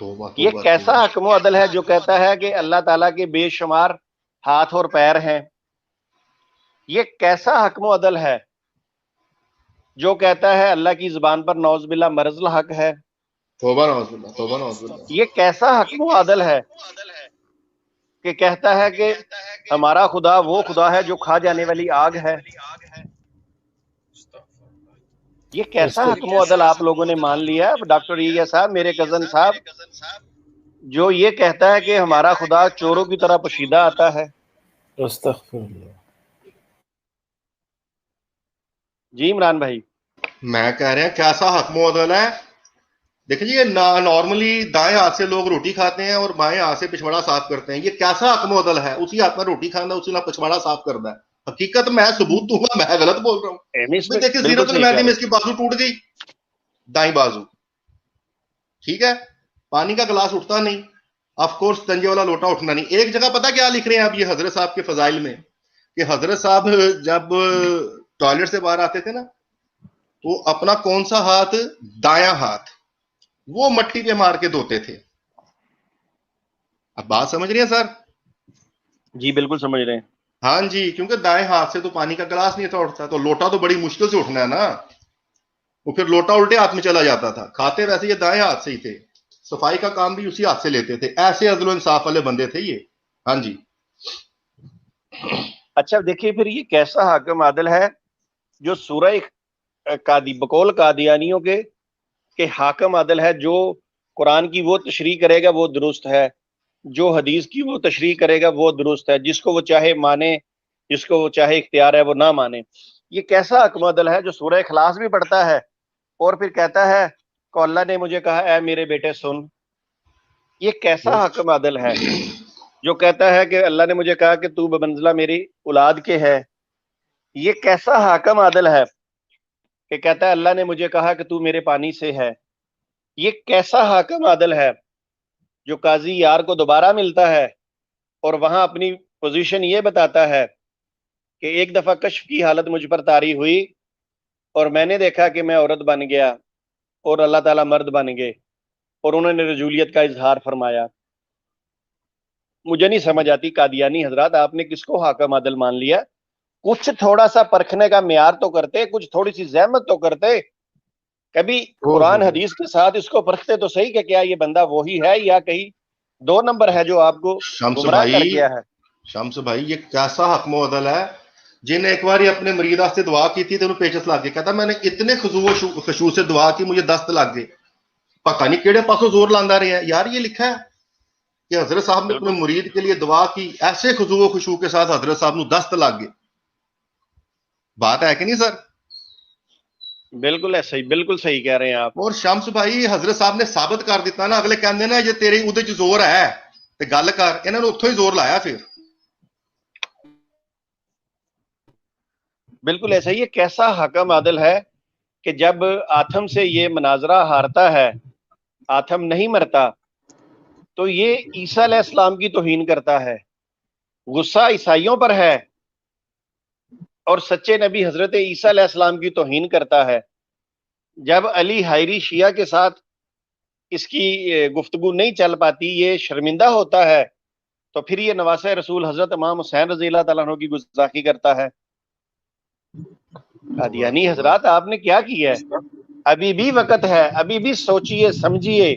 یہ کیسا حکم و عدل ہے جو کہتا ہے کہ اللہ تعالیٰ کے بے شمار ہاتھ اور پیر ہیں؟ یہ کیسا حکم و عدل ہے جو کہتا ہے اللہ کی زبان پر نعوذ باللہ مرض الحق ہے؟ توبہ نعوذ باللہ، توبہ نعوذ باللہ۔ یہ کیسا حکم و عدل ہے کہ کہتا ہے کہ ہمارا خدا وہ خدا ہے جو کھا جانے والی آگ ہے؟ یہ کیسا حکم و عدل آپ لوگوں نے مان لیا؟ ڈاکٹر ایگا صاحب، میرے کزن صاحب، جو یہ کہتا ہے کہ ہمارا خدا چوروں کی طرح پوشیدہ آتا ہے۔ استغفر اللہ۔ جی عمران بھائی، میں کہہ رہا کیسا حکم و عدل ہے؟ دیکھیں جی، نارملی دائیں ہاتھ سے لوگ روٹی کھاتے ہیں اور بائیں ہاتھ سے پچھواڑا صاف کرتے ہیں۔ یہ کیسا حکم و عدل ہے؟ اسی ہاتھ میں روٹی کھانا، اسی میں پچھواڑا صاف کرنا ہے۔ حقیقت میں ثبوت دوں گا، میں غلط بول رہا ہوں۔ دیکھیں سیرت المہدی میں اس کی بازو ٹوٹ گئی، دائیں بازو، ٹھیک ہے، پانی کا گلاس اٹھتا نہیں، آف کورس تنجے والا لوٹا اٹھنا نہیں۔ ایک جگہ پتہ کیا لکھ رہے ہیں اب یہ حضرت صاحب کے فضائل میں، کہ حضرت صاحب جب ٹوائلٹ سے باہر آتے تھے نا، تو اپنا کون سا ہاتھ؟ دایاں ہاتھ، وہ مٹی پہ مار کے دھوتے تھے۔ اب بات سمجھ رہے ہیں سر؟ جی بالکل سمجھ رہے ہیں۔ ہاں جی، کیونکہ دائیں ہاتھ سے تو پانی کا گلاس نہیں تھا اٹھتا، تو لوٹا تو بڑی مشکل سے اٹھنا ہے نا، وہ پھر لوٹا الٹے ہاتھ میں چلا جاتا تھا۔ کھاتے ویسے یہ دائیں ہاتھ سے ہی تھے، صفائی کا کام بھی اسی ہاتھ سے لیتے تھے۔ ایسے عدل و انصاف والے بندے تھے یہ۔ ہاں جی، اچھا دیکھیے، پھر یہ کیسا حکم عادل ہے جو سورہ بقول قادیانیوں کے کہ حاکم عادل ہے، جو قرآن کی وہ تشریح کرے گا وہ درست ہے، جو حدیث کی وہ تشریح کرے گا وہ درست ہے، جس کو وہ چاہے مانے، جس کو وہ چاہے اختیار ہے وہ نہ مانے۔ یہ کیسا حکم عدل ہے جو سورہ اخلاص بھی پڑھتا ہے اور پھر کہتا ہے کہ اللہ نے مجھے کہا اے میرے بیٹے سن؟ یہ کیسا حکم عدل ہے جو کہتا ہے کہ اللہ نے مجھے کہا کہ تو بمنزلہ میری اولاد کے ہے؟ یہ کیسا حاکم عادل ہے کہ کہتا ہے اللہ نے مجھے کہا کہ تو میرے پانی سے ہے؟ یہ کیسا حاکم عادل ہے جو قاضی یار کو دوبارہ ملتا ہے اور وہاں اپنی پوزیشن یہ بتاتا ہے کہ ایک دفعہ کشف کی حالت مجھ پر طاری ہوئی اور میں نے دیکھا کہ میں عورت بن گیا اور اللہ تعالیٰ مرد بن گئے اور انہوں نے رجولیت کا اظہار فرمایا۔ مجھے نہیں سمجھ آتی قادیانی حضرات، آپ نے کس کو حاکم عادل مان لیا؟ کچھ تھوڑا سا پرکھنے کا معیار تو کرتے، کچھ تھوڑی سی زحمت تو کرتے، کبھی قرآن حدیث کے ساتھ اس کو پرکھتے تو صحیح کہ کیا یہ بندہ وہی ہے یا کہیں دو نمبر ہے جو آپ کو گمراہ کر گیا ہے۔ شمس بھائی، یہ کیسا حکم و عدل ہے؟ جن ایک بار انہیں مریدہ سے دعا کی تھی تو انہوں پیچس لگ گئے، کہتا میں نے اتنے خضوع و خشوع سے دعا کی مجھے دست لگ گئے، پتہ نہیں کیڑے پاسوں زور لاندا رہے ہیں۔ یار یہ لکھا ہے کہ حضرت صاحب نے اپنے مرید کے لیے دعا کی، ایسے خضوع و خشوع کے ساتھ حضرت صاحب نو دست لگ گئے۔ بات ہے کہ نہیں سر؟ بالکل ایسا ہی، بالکل صحیح کہہ رہے ہیں آپ۔ اور شمس بھائی، حضرت صاحب نے ثابت کر دیتا نا، اگلے کہندے نا یہ تیرے اودے چ زور ہے تے گل کر، انہاں نے اتھوں ہی زور لایا پھر۔ بالکل ایسا ہی، یہ کیسا حکم عادل ہے کہ جب آتم سے یہ مناظرہ ہارتا ہے، آتم نہیں مرتا، تو یہ عیسیٰ علیہ السلام کی توہین کرتا ہے، غصہ عیسائیوں پر ہے اور سچے نبی حضرت عیسیٰ علیہ السلام کی توہین کرتا ہے۔ جب علی حائری شیعہ کے ساتھ اس کی گفتگو نہیں چل پاتی، یہ شرمندہ ہوتا ہے، تو پھر یہ نواسہ رسول حضرت امام حسین رضی اللہ تعالیٰ عنہ کی گستاخی کرتا ہے۔ قادیانی حضرات، آپ نے کیا کیا ہے؟ ابھی بھی وقت ہے، ابھی بھی سوچئے سمجھیے۔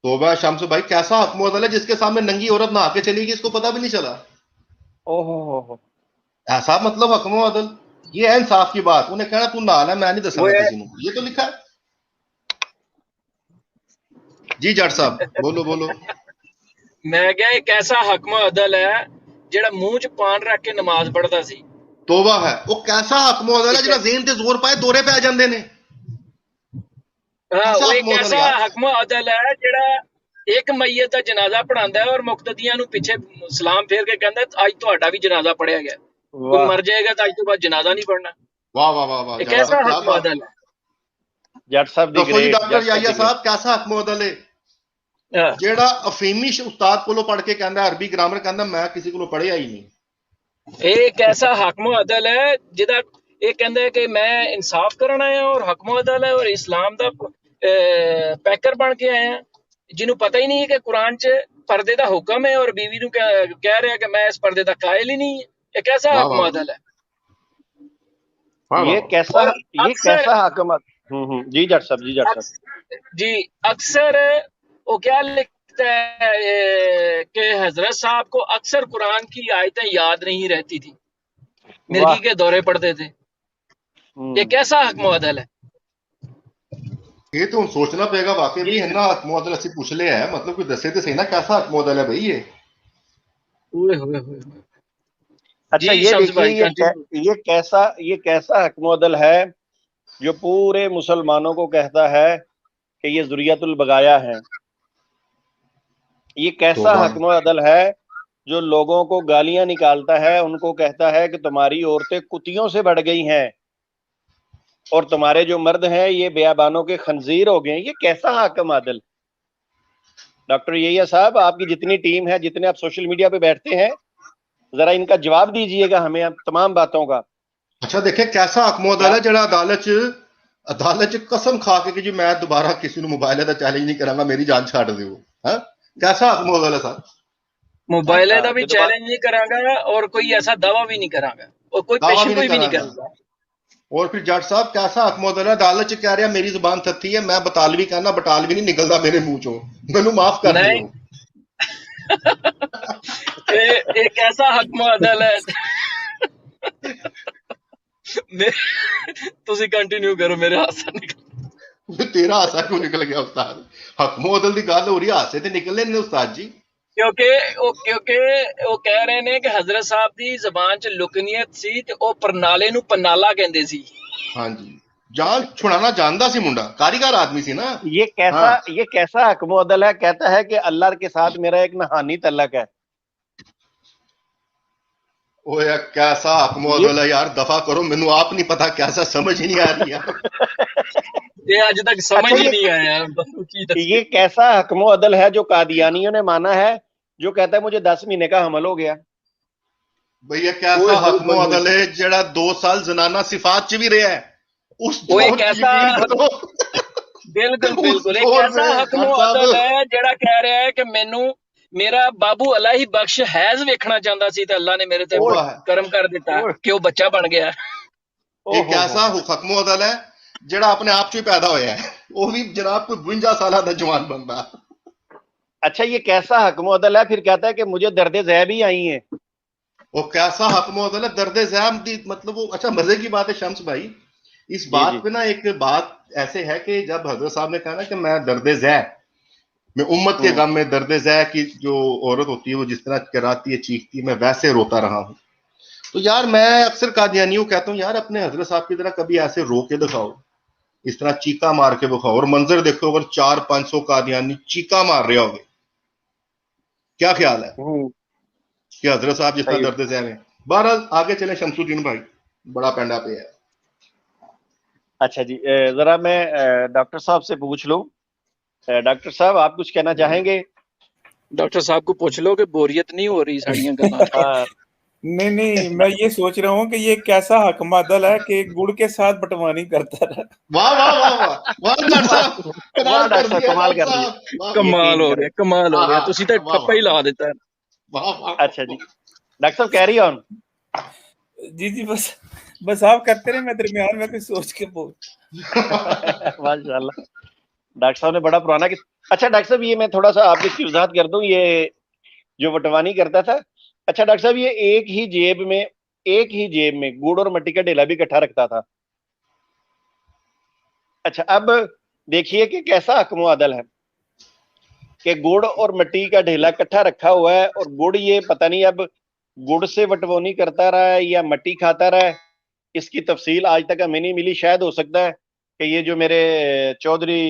توبہ شمس بھائی، کیسا حکم و عدل ہے جس کے سامنے ننگی عورت نہا کے چلی گئی، اس کو پتہ بھی نہیں چلا۔ ایسا مطلب حکم و عدل، یہ ہے انصاف کی بات۔ انہیں کہنا تو نہا ہے، میں نہیں دسنا کسی کو، یہ تو لکھا ہے۔ جی جٹ صاحب بولو بولو۔ میں کیا ایک ایسا حکم و عدل ہے جڑا منہ چ پان رکھ کے نماز پڑھتا سی۔ توبہ ہے، وہ کیسا حکم و عدل ہے جڑا ذہن تے زور پائے دورے پہ آ جاندے نے۔ ہاں، وہ ایک ایسا حکم و عدل ہے جڑا ایک میت کا جنازہ پڑھاندا ہے اور مقتدیاں نو پیچھے سلام پھیر کے کہندا ہے اج تہاڈا بھی جنازہ پڑھیا گیا، کوئی مر جائے گا تو اج تو بعد جنازہ نہیں پڑھنا۔ واہ واہ واہ واہ، ایک ایسا حکم و عدل ہے۔ جٹ صاحب دی دسو جی ڈاکٹر یحییٰ صاحب، کیسا حکم و عدل ہے جیڑا افیمی استاد کولو پڑھ کے کہندا ہے عربی گرامر، کہندا میں کسی کولو پڑھیا ہی نہیں۔ ایک ایسا حکم و عدل ہے جدا یہ کہندا ہے کہ میں انصاف کرنا آیا اور حکم و عدل ہے اور اسلام دا پیکر بن کے آیا۔ ਜਿਹਨੂੰ ਪਤਾ ਹੀ ਨਹੀਂ ਹੈ ਕਿ ਕੁਰਾਨ 'ਚ ਪਰਦੇ ਦਾ ਹੁਕਮ ਹੈ ਔਰ ਬੀਵੀ ਨੂੰ ਕਹਿ ਰਿਹਾ ਕਿ ਮੈਂ ਇਸ ਪਰਦੇ ਦਾ ਕਾਇਲ ਹੀ ਨਹੀਂ, ਇਹ ਕੈਸਾ واہ حکم واہ عدل ہے؟ واہ یہ واہ کیسا اور یہ اکثر کیسا حکمت جی ڈاکٹر صاحب، جی ڈاکٹر صاحب. جی اکثر وہ کیا لکھتا ہے کہ حضرت صاحب کو اکثر قرآن کی آیتیں یاد نہیں رہتی تھی، مرگی واہ. کے دورے پڑتے تھے. یہ کیسا حکم عدل ہے؟ یہ تو سوچنا پڑے گا واقعی بھی ہے نا. حکم عدل اسی پوچھ لے ہے، مطلب کوئی دسے تو صحیح نا کیسا حکم عدل ہے بھائی یہ. اچھا جی یہ شمس دیکھیے، بھائی یہ کیسا حکم عدل ہے جو پورے مسلمانوں کو کہتا ہے کہ یہ ذریت البغایا ہے. یہ کیسا توبہ. حکم عدل ہے جو لوگوں کو گالیاں نکالتا ہے، ان کو کہتا ہے کہ تمہاری عورتیں کتیوں سے بڑھ گئی ہیں اور تمہارے جو مرد ہیں یہ بیابانوں کے خنزیر ہو گئے ہیں. یہ کیسا حکم عدل؟ ڈاکٹر یحییٰ صاحب، آپ کی جتنی ٹیم ہے، جتنے آپ سوشل میڈیا پہ بیٹھتے ہیں، ذرا ان کا جواب دیجئے گا ہمیں تمام باتوں کا. اچھا دیکھیں کیسا حکم عدل ہے جڑا عدالت چ قسم کھا کے کہ جی میں دوبارہ کسی نے موبائل دا چیلنج نہیں کراں گا، میری جان چھاڑ دیو. ہاں کیسا حکم عدل ہے سر؟ موبائل دا بھی چیلنج نہیں کراں گا اور کوئی ایسا دعویٰ بھی نہیں کراں گا اور کوئی پیشن کوئی بھی نہیں کرے گا. اور پھر جٹ صاحب کیسا حکم عدل ہے؟ عدالت چ کہہ رہا میری زبان تھتی ہے، میں بطالوی کہنا، بطالوی نہیں نکلدا میرے منہ چوں، مینوں معاف کر دیو. ایک ایسا حکم عدل ہے. تسی کنٹینیو کرو، میرے ہاتھ سے نکل. تیرا ہاسا کیوں نکل گیا استاد؟ حکم عدل دی گل ہو رہی، ہاسے تے نکلنے نے استاد جی. کیونکہ وہ کہہ رہے نے کہ حضرت صاحب دی زبان چ لکنیت سی تے او پرنالے نو پنالا کہندے سی. ہاں جی، جان چھڑانا جاندا سی منڈا، کاریگر آدمی سی نا. یہ کیسا حکم عدل ہے؟ کہتا ہے کہ اللہ کے ساتھ میرا ایک نہانی تعلق ہے. او یا کیسا حکم عدل ہے یار، دفع کرو، مینوں آپ نہیں پتا کیسا، سمجھ ہی نہیں آ رہی یار. یہ آج تک سمجھ ہی نہیں آیا. یہ کیسا حکم عدل ہے جو قادیانیوں نے مانا ہے، جو کہتا ہے مجھے 10 مہینے کا حمل ہو گیا. بھئی یہ کیسا حکم عدل ہے جڑا 2 سال زنانہ صفات چ بھی رہا ہے، اس دور کیسا بالکل ایک ایسا حکم عدل ہے جڑا کہہ رہا ہے کہ مینوں میرا بابو اللہ ہی بخش حیض ویکھنا چاہتا سی تے اللہ نے میرے تے کرم کر دیتا کہ وہ بچہ بن گیا. ایک ایسا حکم عدل ہے جڑا اپنے آپ چ پیدا ہویا ہے، وہ بھی جناب کوئی 52 سالہ دا جوان بندہ. اچھا یہ کیسا حکم عدل ہے؟ پھر کہتا ہے کہ مجھے درد ذہ بھی آئی ہیں. وہ کیسا حکم عدل ہے؟ درد ذہ دی مطلب وہ اچھا مزے کی بات ہے شمس بھائی، اس بات پہ نا ایک بات ایسے ہے کہ جب حضرت صاحب نے کہا نا کہ میں درد ذہ، میں امت کے غم میں درد ذہ کی جو عورت ہوتی ہے وہ جس طرح کراتی ہے، چیختی ہے، میں ویسے روتا رہا ہوں. تو یار میں اکثر قادیانیوں کہتا ہوں یار اپنے حضرت صاحب کی طرح کبھی ایسے رو کے دکھاؤ، اس طرح چیکا مار کے دکھاؤ، اور منظر دیکھو اگر 400-500 قادیانی چیکا مار رہے ہوگے، کیا خیال ہے کہ حضرت صاحب جس طرح درد ذہ میں. بہرحال آگے چلیں شمس الدین بھائی، بڑا پینڈا پہ ہے. اچھا جی، ذرا میں ڈاکٹر صاحب سے پوچھ لوں. ڈاکٹر صاحب آپ کچھ کہنا چاہیں گے؟ ڈاکٹر صاحب کو پوچھ لو کہ بوریت نہیں ہو رہی ساڑیاں گلاں. نہیں میں یہ سوچ رہا ہوں کہ یہ کیسا حکم عدل ہے کہ گڑ کے ساتھ بٹوانی کرتا رہا. واہ واہ واہ واہ ڈاکٹر صاحب کمال ہو گیا تسی تے ٹھپا ہی لا دیتا ہے. اچھا جی ڈاکٹر صاحب کیری آن. جی بس آپ کرتے رہے، میں درمیان میں کچھ سوچ کے بول. ماشاءاللہ ڈاکٹر صاحب نے بڑا پرانا. اچھا ڈاکٹر صاحب یہ میں تھوڑا سا آپ کی وضاحت کر دوں، یہ جو بٹوانی کرتا تھا، اچھا ڈاکٹر صاحب یہ ایک ہی جیب میں گڑ اور مٹی کا ڈھیلا بھی اکٹھا رکھتا تھا. اچھا اب دیکھیے کہ کیسا حکم و عدل ہے کہ گڑ اور مٹی کا ڈھیلا اکٹھا رکھا ہوا ہے، اور گڑ یہ پتہ نہیں اب گڑ سے بٹوانی کرتا رہا ہے یا مٹی کھاتا رہا ہے، اس کی تفصیل آج تک ہمیں نہیں ملی. شاید ہو سکتا ہے کہ یہ جو میرے چودھری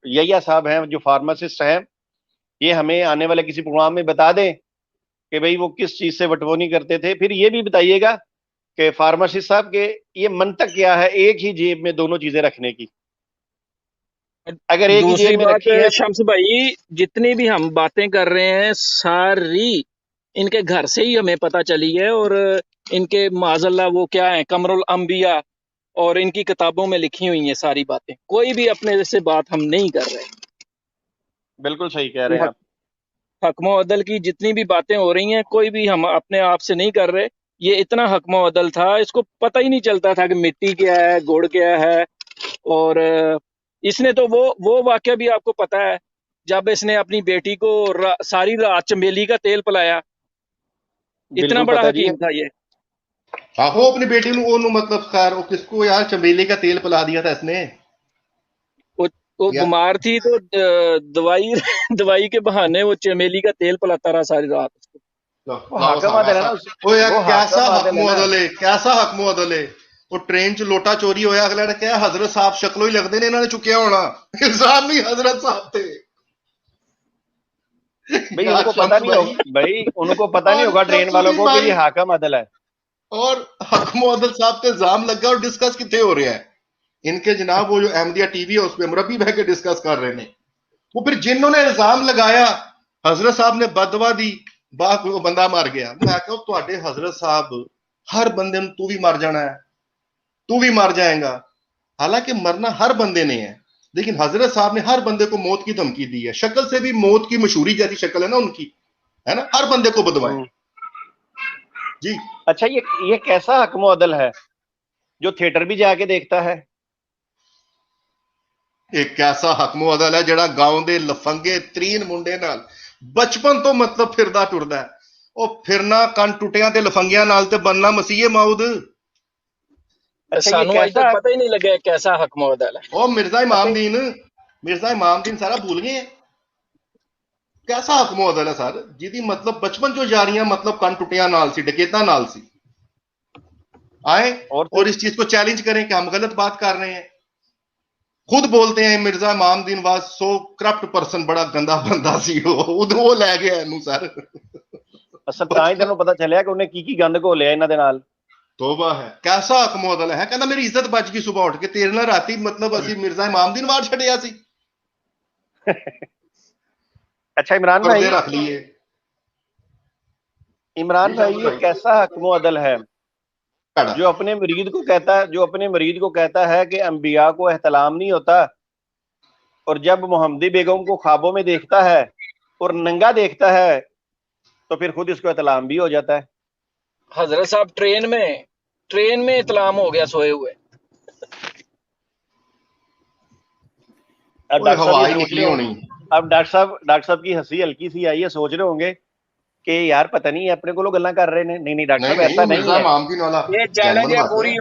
یحییٰ صاحب ہیں جو فارماسسٹ ہیں، یہ ہمیں آنے والے کسی پروگرام میں بتا دیں کہ بھئی وہ کس چیز سے بٹوانی کرتے تھے. پھر یہ بھی بتائیے گا کہ فارماسسٹ صاحب کے یہ منطق کیا ہے ایک ہی جیب میں دونوں چیزیں رکھنے کی. اگر ایک ہی جیب میں رکھی ہے شمس بھائی، جتنی بھی ہم باتیں کر رہے ہیں ساری ان کے گھر سے ہی ہمیں پتہ چلی ہے، اور ان کے معاذ اللہ وہ کیا ہیں، قمر الانبیاء اور ان کی کتابوں میں لکھی ہوئی ہیں ساری باتیں. کوئی بھی اپنے سے بات ہم نہیں کر رہے. بالکل صحیح کہہ رہے ہیں آپ. حکم و عدل کی جتنی بھی باتیں ہو رہی ہیں کوئی بھی ہم اپنے آپ سے نہیں کر رہے. یہ اتنا حکم و عدل تھا, اس کو پتہ ہی نہیں چلتا تھا کہ مٹی کیا ہے, گڑ کیا ہے. اور اس نے تو وہ واقعہ بھی آپ کو پتا ہے جب اس نے اپنی بیٹی کو ساری رات چمیلی کا تیل پلایا. اتنا بڑا حکیم تھا یہ. آہو اپنی بیٹی نو مطلب خیر کس کو یار چمیلی کا تیل پلا دیا تھا اس نے. وہ بیمار تھی تو دوائی کے بہانے وہ چمیلی کا تیل پلاتا رہا ساری رات. کیسا حکم و عدل ہے, کیسا حکم و عدل ہے. وہ ٹرین چ لوٹا چوری ہویا, اگلے نے کہا حضرت صاحب شکلوں ہی لگتے نے, انہوں نے چکیا ہونا. الزام نہیں حضرت صاحب تھے. بھائی ان کو پتہ نہیں ہوگا, بھائی ان کو پتہ نہیں ہوگا ٹرین والوں کو کہ یہ حاکم عدل ہے. اور حکم و عدل صاحب پہ الزام لگا اور ڈسکس کتنے ہو رہے ہیں ان کے جناب. وہ جو احمدیہ ٹی وی ہے اس پہ مربی بہ کے ڈسکس کر رہے ہیں. وہ پھر جنہوں نے الزام لگایا حضرت صاحب نے بدوا دی, بندہ مر گیا. میں کہوں تواڈے حضرت صاحب ہر بندے نوں تو بھی مر جانا ہے, تو بھی مر جائے گا. حالانکہ مرنا ہر بندے نے ہے, لیکن حضرت صاحب نے ہر بندے کو موت کی دھمکی دی ہے. شکل سے بھی موت کی مشہوری جیسی شکل ہے نا ان کی, ہے نا, ہر بندے کو بدوائے. جی اچھا یہ کیسا حکم و عدل ہے جو تھیٹر بھی جا کے دیکھتا ہے؟ ایک ایسا حکم و عدل ہے جڑا گاؤں دے لفنگے ترین منڈے نال بچپن تو مطلب پھردا ٹردا ہے. او پھرنا کن ٹٹیاں تے لفنگیاں نال تے بننا مسیح موعود. سانو اج تک پتہ ہی نہیں لگا کیسا حکم و عدل ہے. او مرزا امام دین سارا بھول گئے ہیں. کیسا حکم و عدل ہے سر جی مطلب بچپن جو جاریاں مطلب کن ٹٹیاں نال سی, ڈکیتاں نال سی. آئے اور اس چیز کو چیلنج کریں کہ ہم غلط بات کر رہے ہیں. خود بولتے ہیں Mirza Imam Din was so corrupt person, بڑا گندا بندہ سی وہ لے گیا اینو سر. اصل تاں ہی تینوں پتہ چلیا کہ انہیں کی گند گھولیا انہاں دے نال. توبہ ہے, کیسا حکم و عدل ہے. کہندا میری عزت بچ گئی صبح اٹھ کے, تیرے نال راتی مطلب اسی مرزا امام دین وار چھڈیا سی. اچھا عمران بھائی, رکھ لیے. عمران بھائی یہ کیسا حکم و عدل ہے جو اپنے مرید کو کہتا ہے کہ انبیاء کو احترام نہیں ہوتا, اور جب محمدی بیگم کو خوابوں میں دیکھتا ہے اور ننگا دیکھتا ہے تو پھر خود اس کو احترام بھی ہو جاتا ہے. حضرت صاحب ٹرین میں اطلام ہو گیا سوئے ہوئے. اب ڈاکٹر صاحب کی ہنسی ہلکی سی آئی ہے, سوچ رہے ہوں گے کہ یار پتہ نہیں اپنے کو لوگ گلاں کر رہے ہیں. نہیں ڈاکٹر صاحب ایسا نہیں ہے. یہ چیلنج ہے پوری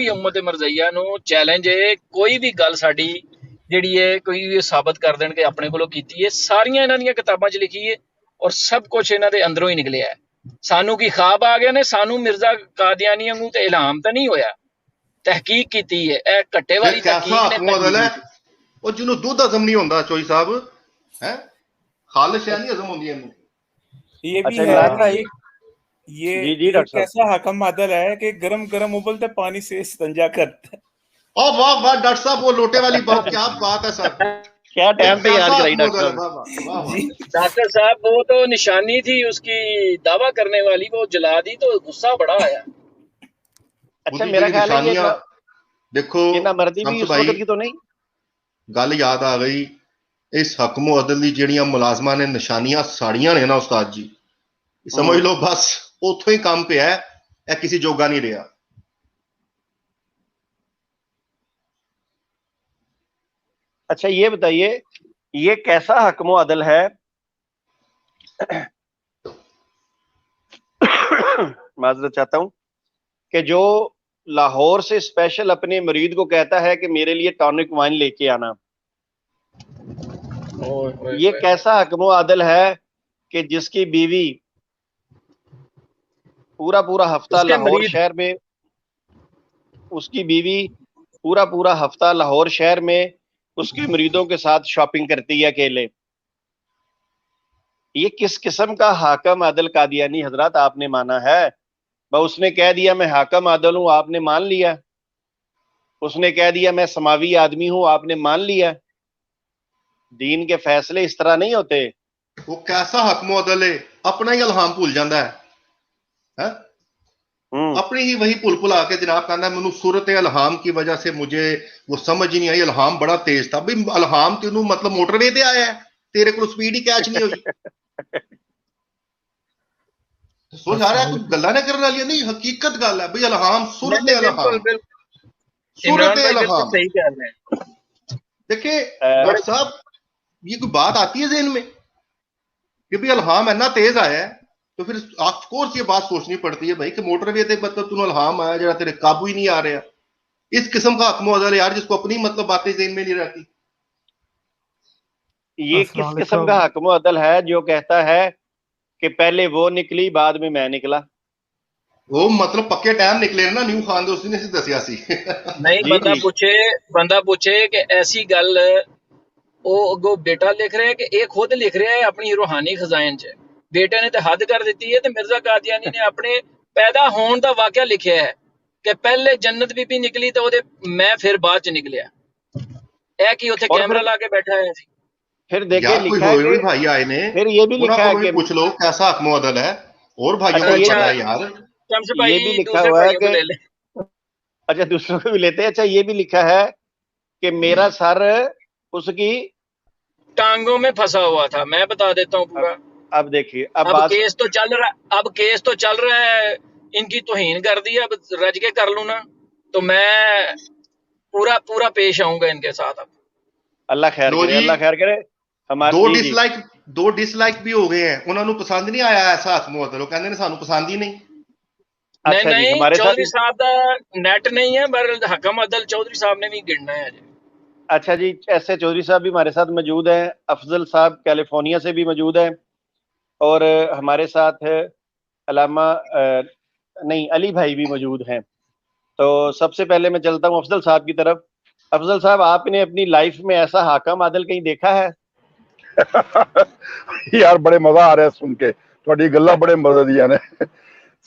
امت مرزیہ نو چیلنج ہے. کوئی بھی گل ساڈی جیڑی ہے کوئی ثابت کر دین کہ اپنے کولوں کیتی ہے, ساریاں انہاں دیاں کتاباں چ لکھی ہے اور سب کچھ انہاں دے اندروں ہی نکلیا ہے. سانو کی خواب آ گئے نے, سانو مرزا قادیانی وانگوں تے الہام تے نہیں ہویا, تحقیق کیتی ہے. اے کٹے والی تحقیق نے. وہ جنوں دودھ ہضم نہیں ہوندا چوئی صاحب, ہیں خالص شے نہیں ہضم ہوندی اینوں. یہ بھی ہے یہ کیسا حکم عدل ہے کہ گرم گرم ابلتے پانی سے استنجا کرتا ہے. او واہ واہ ڈاکٹر صاحب, وہ لوٹے والی بات کیا بات ہے سر, کیا ٹائم پہ یاد کرائی ڈاکٹر صاحب. وہ تو نشانی تھی اس کی دعویٰ کرنے والی, وہ جلا دی تو غصہ بڑا آیا. اچھا میرا خیال ہے یہ دیکھو مردی بھی اس وقت کی تو نہیں گل یاد آ گئی. اس حکم و عدل دی جڑیاں ملازمہ نے نشانیاں ساڑیاں نے نا استاد جی, سمجھ لو بس اتوں ہی کام پہ ہے, اے کسی جوگا نہیں رہا. اچھا یہ بتائیے یہ کیسا حکم و عدل ہے معذرت چاہتا ہوں کہ جو لاہور سے اسپیشل اپنے مرید کو کہتا ہے کہ میرے لیے ٹانک وائن لے کے آنا. یہ کیسا حکم و عدل ہے کہ جس کی بیوی پورا ہفتہ لاہور شہر میں, اس کی بیوی پورا ہفتہ لاہور شہر میں اس کے مریدوں کے ساتھ شاپنگ کرتی ہے اکیلے. یہ کس قسم کا حاکم عادل قادیانی حضرات آپ نے مانا ہے؟ اس نے کہہ دیا میں حاکم عادل ہوں, آپ نے مان لیا. اس نے کہہ دیا میں سماوی آدمی ہوں, آپ نے مان لیا. دین کے فیصلے اس طرح نہیں ہوتے. وہ کیسا حکم عدل ہے, اپنا ہی الہام بھول جاتا ہے. اپنی ہی وہی پل پل آ کے جناب کہنا مینوں صورت الہام کی وجہ سے مجھے وہ سمجھ ہی نہیں آئی، الہام بڑا تیز تھا. بھئی الہام تینوں مطلب موٹر وے تے آیا ہے، تیرے کو سپیڈ ہی کیچ نہیں ہوئی. سوچ آ رہا ہے کوئی گلا نہ کرنے والی نہیں، حقیقت گل ہے بھئی الہام صورت الہام، صورت الہام. دیکھیں ڈاکٹر صاحب یہ کوئی بات آتی ہے ذہن میں کہ بھئی الہام اتنا تیز آیا ہے، تو پھر آف کورس یہ بات سوچنی پڑتی ہے بھائی کہ موٹر وے تے مطلب تنوں الہام آیا جڑا تیرے قابو ہی نہیں آ رہا. اس قسم کا حکم و عدل یار جس کو اپنی مطلب باتیں ذہن میں نہیں رہتی. یہ کس قسم کا حکم و عدل ہے جو کہتا ہے کہ پہلے وہ نکلی بعد میں نکلا؟ وہ مطلب پکے ٹائم نکلے نا نیو خان دے اس نے دسیا سی. نہیں بندہ پوچھے کہ ایسی گل او اگو بیٹا لکھ رہا ہے کہ ایک خود لکھ رہا ہے اپنی روحانی خزائن چ. بیٹے نے تو حد کر دیتی ہے، تو مرزا قادیانی نے اپنے پیدا ہون دا واقعہ لکھیا ہے کہ پہلے جنت بی نکلی تو میں پھر بعد چ نکلیا. اے کی اتنے کیمرہ لا کے بیٹھا ہے. پھر دیکھیں لکھا ہے کہ بھائی آئے نے پھر یہ بھی لکھا ہے کہ پوچھ لو کیسا حکم و عدل ہے، اور بھائیوں کو پتہ ہے یار. یہ بھی لکھا ہوا ہے کہ اچھا دوسروں کو بھی لیتے ہیں. اچھا یہ بھی لکھا ہے کہ میرا سر اس کی ٹانگوں میں پھنسا ہوا تھا. میں بتا دیتا ہوں پورا. اب دیکھیے اب کیس تو چل رہا ہے، ان کی توہین کر دی. اب رج کے کر لوں نا تو میں پورا پیش آؤں گا ان کے ساتھ. اب اللہ خیر کرے، اللہ خیر کرے. دو ڈس لائک بھی ہو گئے ہیں، انہوں نے پسند نہیں آیا ایسا حکم و عدل. وہ کہتے ہیں سانو پسند ہی نہیں. نہیں چودھری صاحب دا نیٹ نہیں ہے، پر حکم عدل چودھری صاحب نے بھی گننا ہے. اچھا جی، ایسے چودھری صاحب بھی ہمارے ساتھ موجود ہیں، افضل صاحب کیلیفورنیا سے بھی موجود ہیں، اور ہمارے ساتھ علامہ علی بھائی بھی موجود ہیں. تو سب سے پہلے میں چلتا ہوں افضل صاحب کی طرف. افضل صاحب آپ نے اپنی لائف میں ایسا حاکم عادل کہیں دیکھا ہے؟ یار بڑے مزہ آ رہا ہے سن کے، تھوڑی گلاں بڑے مزے دیا نے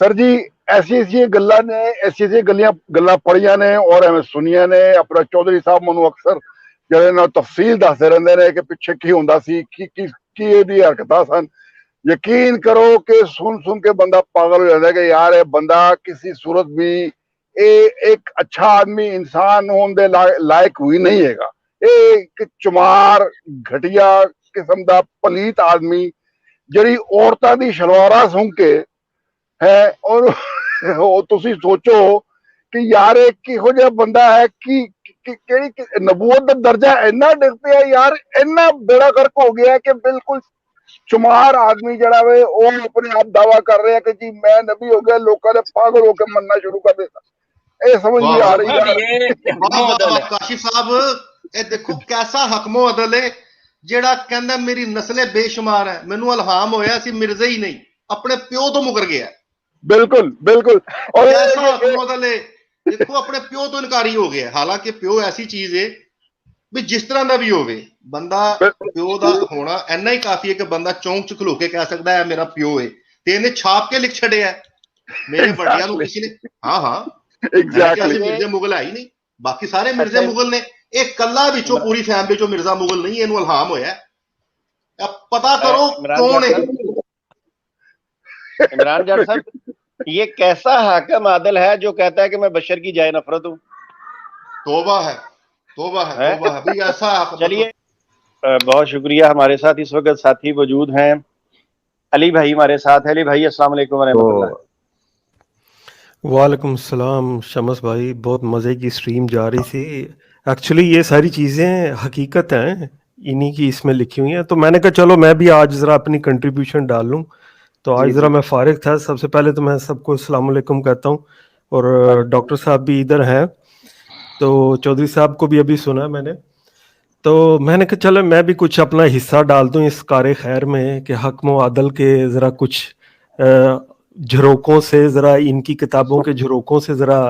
سر جی. ایسی گلاں نے ایسی گلاں پڑھیاں نے اور ہمیں سنیاں نے. اپنا چودھری صاحب منو اکثر جڑے نا تفصیل دستے رہندے نے کہ پیچھے کی ہوندا سی، کی دی حرکتاں سن. یقین کرو کہ سن کے بندہ پاگل ہو جاتا ہے کہ یار یہ بندہ کسی صورت بھی ایک اچھا آدمی انسان ہون دے لائق ہوئی نہیں ہے گا. ایک چمار گھٹیا قسم دا پلیت آدمی جڑی عورتاں دی شلوارا سن کے ہے. اور تسی سوچو کہ یار کہو جہا بندہ ہے کہ نبوت دا درجہ اینا ڈگ پیا یار، اینا بیڑا غرق ہو گیا کہ بالکل چمار آدمی جڑا وے وہ اپنے آپ دعویٰ کر رہے ہیں کہ جی میں نبی ہو گیا، لوکاں نے پاگل ہو کے مننا شروع کر دیتا. اے سمجھ نہیں آ رہی یار. کاشف صاحب اے دیکھو کیسا حکم و عدل ہے جیڑا کہندا میری نسلیں بے شمار ہے، مینوں الہام ہویا سی مرزا ہی نہیں، اپنے پیو تو مکر گیا. بالکل اور کیسا حکم و عدل ہے. دیکھو اپنے پیو تو انکاری ہو گیا، حالانکہ پیو ایسی چیز ہے بھی جس طرح دا بھی ہوے بندہ پیو دا ہونا اینا ہی کافی ہے کہ بندہ چونک چ کھلو کے کہہ سکتا ہے میرا پیو ہے. تے نے چھاپ کے لکھ چھڑیا ہے میرے بڑیاں نو کسی نے. ہاں مرزے مغل ہے ہی نہیں، باقی سارے مرزے مغل نے. ایک کلا بچوں پوری فیملی چوں مرزا مغل نہیں، اینو الہام ہویا. اب پتہ کرو کون ہے. عمران جان صاحب یہ کیسا حاکم عادل ہے جو کہتا ہے کہ میں بشر کی جائے نفرت ہوں؟ توبہ ہے بھئی ایسا. چلیے بہت شکریہ. ہمارے ساتھ اس وقت ساتھی موجود ہیں، علی بھائی ہمارے ساتھ ہے. علی بھائی السلام علیکم ورحمۃ اللہ. وعلیکم السلام شمس بھائی، بہت مزے کی سٹریم جا رہی تھی. ایکچولی یہ ساری چیزیں حقیقت ہیں، انہی کی اس میں لکھی ہوئی ہیں. تو میں نے کہا چلو میں بھی آج ذرا اپنی کنٹریبیوشن ڈال لوں. تو آج ذرا میں فارغ تھا. سب سے پہلے تو میں سب کو السلام علیکم کہتا ہوں، اور ڈاکٹر صاحب بھی ادھر ہیں، تو چودھری صاحب کو بھی ابھی سنا میں نے. تو میں نے کہا چلو میں بھی کچھ اپنا حصہ ڈال دوں اس کار خیر میں کہ حکم و عدل کے ذرا کچھ جھروکوں سے، ذرا ان کی کتابوں کے جھروکوں سے ذرا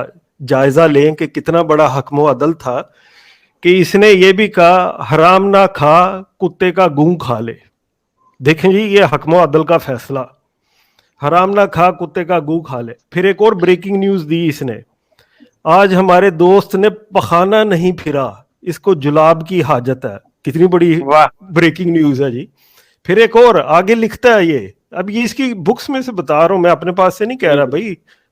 جائزہ لیں کہ کتنا بڑا حکم و عدل تھا کہ اس نے یہ بھی کہا حرام نہ کھا کتے کا گوں کھا لے. دیکھیں جی یہ حکم و عدل کا فیصلہ، حرام نہ کھا کتے کا گوں کھا لے. پھر ایک اور بریکنگ نیوز دی اس نے، آج ہمارے دوست نے پخانہ نہیں پھرا، اس کو جلاب کی حاجت ہے. کتنی بڑی بریکنگ نیوز ہے جی. پھر ایک اور آگے لکھتا ہے یہ، اب یہ اس کی بکس میں سے بتا رہا ہوں، میں اپنے پاس سے نہیں کہہ رہا بھائی،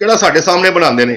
ਕਿਹੜਾ ਸਾਡੇ ਸਾਹਮਣੇ ਬਣਾਉਂਦੇ ਨੇ,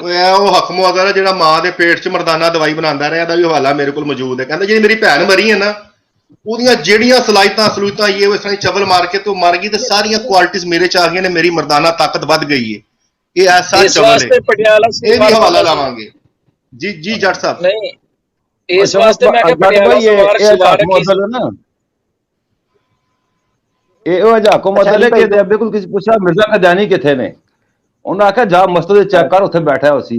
ਉਹ ਹਕਮ ਅਦਲ ਜਿਹੜਾ ਮਾਂ ਦੇ ਪੇਟ 'ਚ ਮਰਦਾਨਾ ਦਵਾਈ ਬਣਾਉਂਦਾ ਰਿਹਾ, ਇਹਦਾ ਵੀ ਹਵਾਲਾ ਮੇਰੇ ਕੋਲ ਮੌਜੂਦ ਹੈ। ਕਹਿੰਦਾ ਜਿਹੜੀ ਮੇਰੀ ਭੈਣ ਮਰੀ ਹੈ ਨਾ, ਉਹਦੀਆਂ ਜਿਹੜੀਆਂ ਸਲਾਈਤਾਂ ਸਲੂਤਾਂ ਇਹ ਇਸ ਤਰ੍ਹਾਂ ਚਵਲ ਮਾਰ ਕੇ ਤੋਂ ਮਰ ਗਈ, ਤੇ ਸਾਰੀਆਂ ਕੁਆਲਿਟੀਜ਼ ਮੇਰੇ 'ਚ ਆ ਗਈਆਂ ਨੇ, ਮੇਰੀ ਮਰਦਾਨਾ ਤਾਕਤ ਵੱਧ ਗਈ ਹੈ। ਇਹ ਐਸਾ ਚਵਲ ਹੈ, ਇਹ ਵੀ ਹਵਾਲਾ ਲਾਵਾਂਗੇ। ਜੀ ਜੀ ਜੱਟ ਸਾਹਿਬ। ਨਹੀਂ, ਇਸ ਵਾਸਤੇ ਮੈਂ ਕਿਹਾ ਪਟਿਆਲਾ ਸਵਾਰ ਨਾ ਇਹ ਉਹ ਹਾਕਮ ਅਦਲ ਹੈ ਕਿ ਬਿਲਕੁਲ ਕਿਸੇ ਪੁੱਛਿਆ ਮਿਰਜ਼ਾ ਕਦਾਨੀ ਕਿੱਥੇ ਨੇ, ਉਹਨਾਂ ਆਖਿਆ ਜਾ ਮਸਜਿਦ ਚੈੱਕ ਕਰ, ਉੱਥੇ ਬੈਠਾ ਹੋ ਸੀ।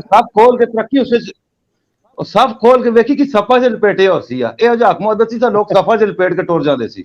ਸਭ ਖੋਲ ਕੇ ਰੱਖੀ ਉਸੇ ਸਭ ਖੋਲ ਕੇ ਵੇਖੀ ਕਿ ਸਫਾ 'ਚ ਲਪੇਟੇ ਹੋ ਸੀ ਆ। ਇਹ ਹਕਮ ਅਦਲ ਸੀ ਤਾਂ ਲੋਕ ਸਫਾ 'ਚ ਲਪੇਟ ਕੇ ਟੁਰ ਜਾਂਦੇ ਸੀ।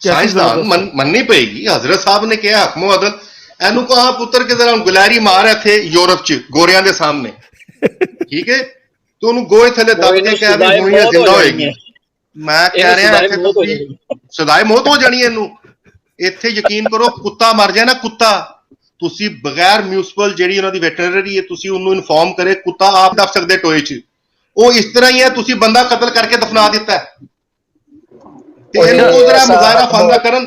ਸਾਇੰਸਦਾਨ ਮੰਨਣੀ ਪਏਗੀ। ਹਜ਼ਰਤ ਸਾਹਿਬ ਨੇ ਕਿਹਾ ਹਕਮ ਅਦਲ, ਇਹਨੂੰ ਕਹਾ ਪੁੱਤਰ ਕਿ ਜ਼ਰਾ ਗੁਲੈਰੀ ਮਾਰ ਇੱਥੇ ਯੂਰਪ 'ਚ ਗੋਰਿਆਂ ਦੇ ਸਾਹਮਣੇ, ਠੀਕ ਹੈ, ਤੇ ਉਹਨੂੰ ਗੋਹੇ ਥੱਲੇ ਦੱਬ ਕੇ ਕਹਿ ਵੀ ਹੁਣ ਇਹ ਜ਼ਿੰਦਾ ਹੋਏਗੀ। ਮੈਂ ਕਹਿ ਰਿਹਾ ਇੱਥੇ ਤੁਸੀਂ ਸਦਾਏ ਮੌਤ ਹੋ ਜਾਣੀ ਇਹਨੂੰ। ਇੱਥੇ ਯਕੀਨ ਕਰੋ, ਕੁੱਤਾ ਮਰ ਜਾਏ ਨਾ, ਕੁੱਤਾ, ਤੁਸੀਂ ਬਗੈਰ ਮਿਊਨਿਸਪਲ ਜਿਹੜੀ ਉਹਨਾਂ ਦੀ ਵੈਟਰਨਰੀ ਹੈ, ਤੁਸੀਂ ਉਹਨੂੰ ਇਨਫੋਰਮ ਕਰੇ, ਕੁੱਤਾ ਆਪ ਦੱਬ ਸਕਦੇ ਟੋਏ 'ਚ। ਉਹ ਇਸ ਤਰ੍ਹਾਂ ਹੀ ਹੈ, ਤੁਸੀਂ ਬੰਦਾ ਕਤਲ ਕਰਕੇ ਦਫਨਾ ਦਿੱਤਾ ਤੇ ਇਹਨੂੰ ਜ਼ਰਾ ਮੁਜ਼ਾਹਰਾ ਫਾਂਦਾ ਕਰਨ,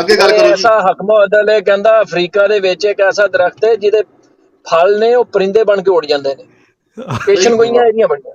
ਅੱਗੇ ਗੱਲ ਕਰੋ ਜੀ। ਐਸਾ ਹਕਮ ਅਦਲ ਹੈ, ਕਹਿੰਦਾ ਅਫਰੀਕਾ ਦੇ ਵਿੱਚ ਇੱਕ ਐਸਾ ਦਰਖਤ ਹੈ ਜਿਹਦੇ ਫਲ ਨੇ ਉਹ ਪਰਿੰਦੇ ਬਣ ਕੇ ਉੱਡ ਜਾਂਦੇ ਨੇ, ਪੇਸ਼ਨ ਗੋਈਆਂ ਇਹਦੀਆਂ ਬਣੀਆਂ।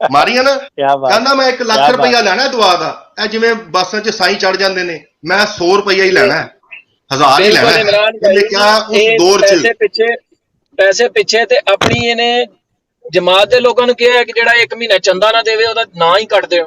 ਮਾਰੀ ਹੈ ਨਾ, ਕਹਿੰਦਾ ਮੈਂ 1 ਲੱਖ ਰੁਪਇਆ ਲੈਣਾ ਦੁਆ ਦਾ। ਇਹ ਜਿਵੇਂ ਬੱਸਾਂ 'ਚ ਸਾਈ ਚੜ ਜਾਂਦੇ ਨੇ, ਮੈਂ 100 ਰੁਪਇਆ ਹੀ ਲੈਣਾ, 1000 ਹੀ ਲੈਣਾ। ਇਹਨੇ ਕਿਹਾ ਉਸ ਦੌਰ 'ਚ ਪੈਸੇ ਪਿੱਛੇ ਤੇ ਆਪਣੀ ਇਹਨੇ ਜਮਾਤ ਦੇ ਲੋਕਾਂ ਨੂੰ ਕਿਹਾ ਕਿ ਜਿਹੜਾ 1 ਮਹੀਨਾ ਚੰਦਾ ਨਾ ਦੇਵੇ ਉਹਦਾ ਨਾਂ ਹੀ ਕੱਟ ਦਿਓ।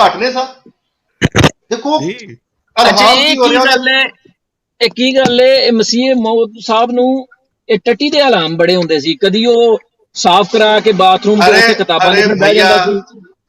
ਘੱਟ ਨੇ ਸਰ। ਦੇਖੋ ਇਲਹਾਮ ਕੀ ਹੋ ਰਿਹਾ ਹੈ। ਇਹ ਕੀ ਗੱਲ ਹੈ, ਮਸੀਹ ਮੌਦ ਸਾਹਿਬ ਨੂੰ ਇਹ ਟੱਟੀ ਦੇ ਇਲਹਾਮ ਬੜੇ ਹੁੰਦੇ ਸੀ। ਕਦੀ ਉਹ ਸਾਫ਼ ਕਰਾ ਕੇ ਬਾਥਰੂਮ ਦੇ ਵਿੱਚ ਕਿਤਾਬਾਂ ਦੇ ਬਹਿ ਜਾਂਦਾ ਸੀ।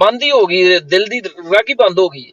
ਬੰਦ ਹੀ ਹੋ ਗਈ, ਦਿਲ ਦੀ ਰਗ ਹੀ ਬੰਦ ਹੋ ਗਈ।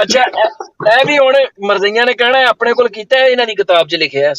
ਅੱਛਾ ਇਹ ਵੀ ਹੁਣ ਮਰਜ਼ਈਆਂ ਨੇ ਕਹਿਣਾ ਆਪਣੇ ਕੋਲ ਕੀਤਾ ਹੈ, ਇਹਨਾਂ ਦੀ ਕਿਤਾਬ 'ਚ ਲਿਖਿਆ ਹੈ,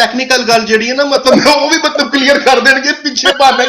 ਟੈਕਨੀਕਲ ਗੱਲ ਜਿਹੜੀ ਹੈ ਨਾ ਮਤਲਬ ਉਹ ਵੀ ਮਤਲਬ ਕਲੀਅਰ ਕਰ ਦੇਣਗੇ, ਪਿੱਛੇ ਬਹਾਨਾ ਹੀ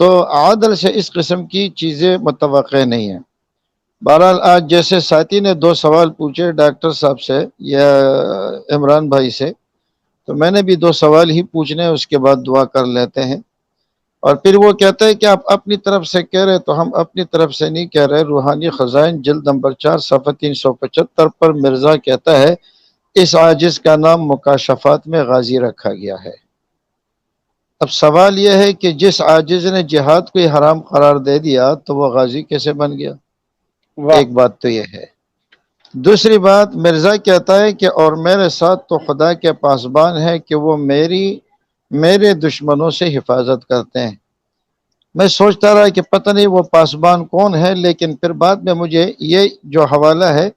تو عادل سے اس قسم کی چیزیں متوقع نہیں ہیں۔ بہرحال آج جیسے ساتھی نے 2 سوال پوچھے ڈاکٹر صاحب سے یا عمران بھائی سے، تو میں نے بھی 2 سوال ہی پوچھنے، اس کے بعد دعا کر لیتے ہیں۔ اور پھر وہ کہتا ہے کہ آپ اپنی طرف سے کہہ رہے، تو ہم اپنی طرف سے نہیں کہہ رہے۔ روحانی خزائن جلد نمبر 4 صفحہ 375 پر مرزا کہتا ہے اس عاجز کا نام مکاشفات میں غازی رکھا گیا ہے۔ اب سوال یہ ہے کہ جس عاجز نے جہاد کو حرام قرار دے دیا تو وہ غازی کیسے بن گیا؟ ایک بات تو یہ ہے۔ دوسری بات، مرزا کہتا ہے کہ اور میرے ساتھ تو خدا کے پاسبان ہے کہ وہ میرے دشمنوں سے حفاظت کرتے ہیں۔ میں سوچتا رہا کہ پتہ نہیں وہ پاسبان کون ہے، لیکن پھر بعد میں مجھے یہ جو حوالہ ہے،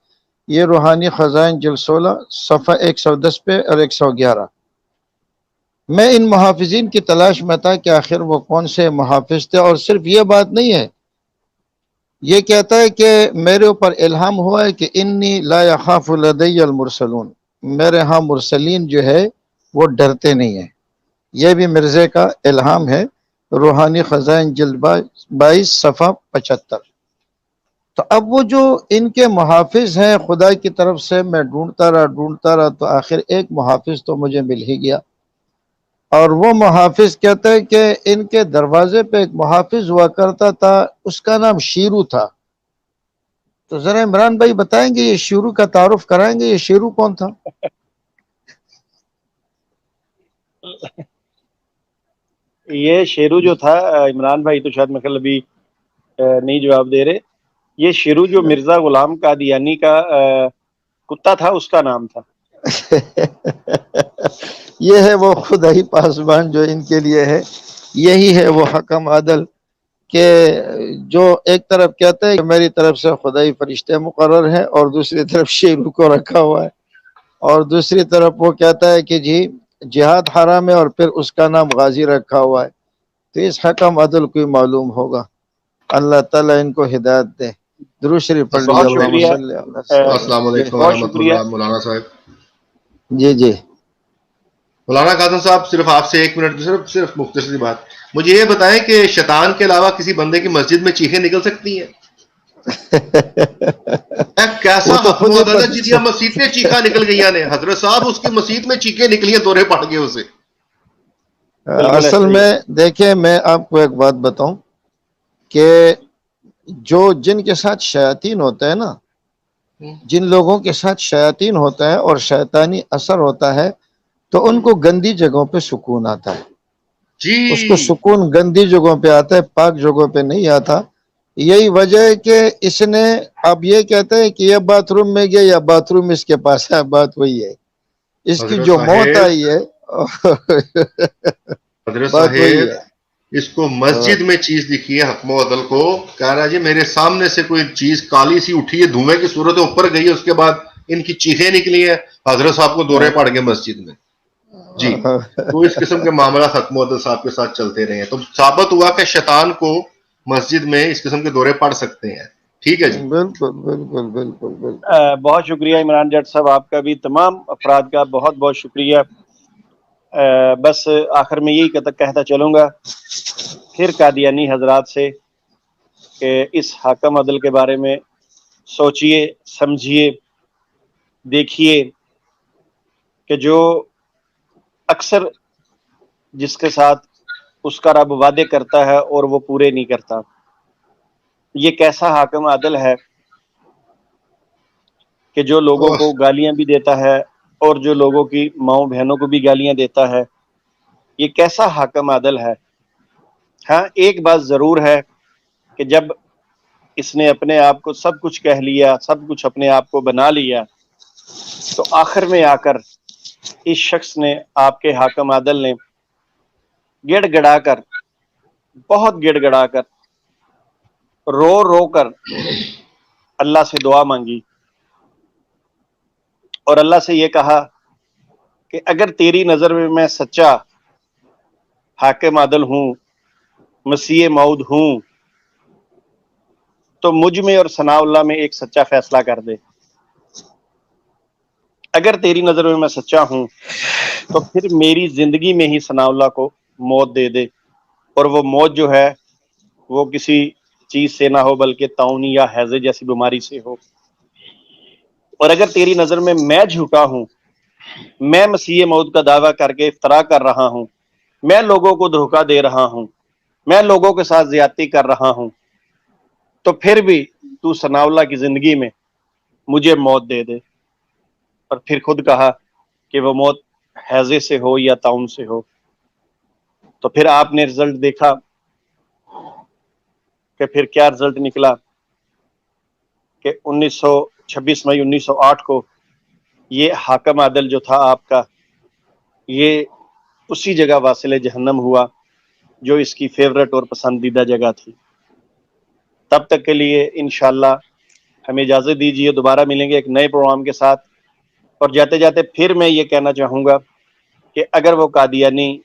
یہ روحانی خزائن جلد 16 صفحہ 110 پہ اور 111، میں ان محافظین کی تلاش میں تھا کہ آخر وہ کون سے محافظ تھے۔ اور صرف یہ بات نہیں ہے، یہ کہتا ہے کہ میرے اوپر الہام ہوا ہے کہ انی لا یخاف لدی المرسلون، میرے ہاں مرسلین جو ہے وہ ڈرتے نہیں ہیں۔ یہ بھی مرزے کا الہام ہے، روحانی خزائن جلد 22 صفحہ 75۔ تو اب وہ جو ان کے محافظ ہیں خدا کی طرف سے، میں ڈھونڈتا رہا تو آخر ایک محافظ تو مجھے مل ہی گیا۔ اور وہ محافظ کہتا ہے کہ ان کے دروازے پہ ایک محافظ ہوا کرتا تھا، اس کا نام شیرو تھا۔ تو ذرا عمران بھائی بتائیں گے یہ شیرو کا تعارف کرائیں گے، یہ شیرو کون تھا؟ یہ شیرو جو تھا عمران بھائی تو شاید مخل ابھی نہیں جواب دے رہے، یہ شیرو جو مرزا غلام قادیانی کا کتا تھا اس کا نام تھا۔ یہ ہے وہ خدائی پاسبان جو ان کے لیے ہے، یہی ہے وہ حکم عادل کہ جو ایک طرف کہتا ہے کہ میری طرف سے خدائی فرشتے مقرر ہیں، اور دوسری طرف شیرو کو رکھا ہوا ہے، اور دوسری طرف وہ کہتا ہے کہ جی جہاد حرام ہے، اور پھر اس کا نام غازی رکھا ہوا ہے۔ تو اس حکم عدل کو معلوم ہوگا۔ اللہ تعالیٰ ان کو ہدایت دے۔ درود شریف پڑھ لیجیے۔ بہت شکریہ، السلام علیکم بہت ورحمۃ شکریہ۔ اللہ مولانا صاحب۔ جی مولانا قاسم صاحب، صرف آپ سے 1 منٹ، صرف مختصر سی بات، مجھے یہ بتائیں کہ شیطان کے علاوہ کسی بندے کی مسجد میں چیخیں نکل سکتی ہیں؟ کیسا حکم و عدالت جی، مسجد میں چیخا نکل گئی نے حضرت صاحب، اس کی مسجد میں چیخیں نکلی ہیں، دورے پڑ گئے اسے۔ اصل میں دیکھیں، میں آپ کو ایک بات بتاؤں کہ جو جن کے ساتھ شیاطین ہوتا ہے نا، جن لوگوں کے ساتھ شیاطین ہوتا ہے اور شیطانی اثر ہوتا ہے، تو ان کو گندی جگہوں پہ سکون آتا ہے۔ جی، اس کو سکون گندی جگہوں پہ آتا ہے، پاک جگہوں پہ نہیں آتا۔ یہی وجہ ہے کہ اس نے، اب یہ کہتے ہیں کہ یہ باتھ روم میں گیا یا باتھ روم اس کے پاس ہے، بات وہی ہے، اس کی جو موت آئی ہے حضرت بات وہی صاحب، ہے۔ اس کو مسجد میں چیز دکھی ہے حکم و عدل کو، کہہ رہا ہے جی میرے سامنے سے کوئی چیز کالی سی اٹھی ہے، دھوئیں کی صورت میں اوپر گئی ہے، اس کے بعد ان کی چیخیں نکلی ہیں، حضرت صاحب کو دورے پڑ گئے مسجد میں۔ جی، تو اس قسم کے معاملات حکم و عدل صاحب کے ساتھ چلتے رہے ہیں، تو ثابت ہوا کہ شیطان کو مسجد میں اس قسم کے دورے پڑ سکتے ہیں۔ ٹھیک ہے جی، بالکل بالکل بالکل بالکل۔ بہت شکریہ عمران جٹ صاحب، آپ کا بھی، تمام افراد کا بہت بہت شکریہ۔ بس آخر میں یہی کہتا چلوں گا پھر قادیانی حضرات سے کہ اس حکم عدل کے بارے میں سوچئے، سمجھیے، دیکھیے کہ جو اکثر جس کے ساتھ اس کا رب وعدے کرتا ہے اور وہ پورے نہیں کرتا، یہ کیسا حاکم عادل ہے کہ جو لوگوں کو گالیاں بھی دیتا ہے اور جو لوگوں کی ماؤں بہنوں کو بھی گالیاں دیتا ہے، یہ کیسا حاکم عادل ہے۔ ہاں، ایک بات ضرور ہے کہ جب اس نے اپنے آپ کو سب کچھ کہہ لیا، سب کچھ اپنے آپ کو بنا لیا، تو آخر میں آ کر اس شخص نے، آپ کے حاکم عادل نے، گڑ گڑا کر، بہت گڑ گڑا کر، رو رو کر اللہ سے دعا مانگی اور اللہ سے یہ کہا کہ اگر تیری نظر میں سچا حاکم عادل ہوں، مسیح موعود ہوں، تو مجھ میں اور ثناء اللہ میں ایک سچا فیصلہ کر دے۔ اگر تیری نظر میں سچا ہوں تو پھر میری زندگی میں ہی ثناء اللہ کو موت دے دے، اور وہ موت جو ہے وہ کسی چیز سے نہ ہو بلکہ طاعون یا ہیضے جیسی بیماری سے ہو. اور اگر تیری نظر میں جھوٹا ہوں، میں مسیح موت کا دعویٰ کر کے افترا کر رہا ہوں، میں لوگوں کو دھوکہ دے رہا ہوں، میں لوگوں کے ساتھ زیادتی کر رہا ہوں، تو پھر بھی تو ثناء اللہ کی زندگی میں مجھے موت دے دے. اور پھر خود کہا کہ وہ موت ہیضے سے ہو یا طاعون سے ہو. تو پھر آپ نے رزلٹ دیکھا کہ پھر کیا رزلٹ نکلا کہ 26 مئی 1908 کو یہ حاکم عادل جو تھا آپ کا، یہ اسی جگہ واصل جہنم ہوا جو اس کی فیورٹ اور پسندیدہ جگہ تھی. تب تک کے لیے انشاءاللہ ہمیں اجازت دیجیے، دوبارہ ملیں گے ایک نئے پروگرام کے ساتھ. اور جاتے جاتے پھر میں یہ کہنا چاہوں گا کہ اگر وہ قادیانی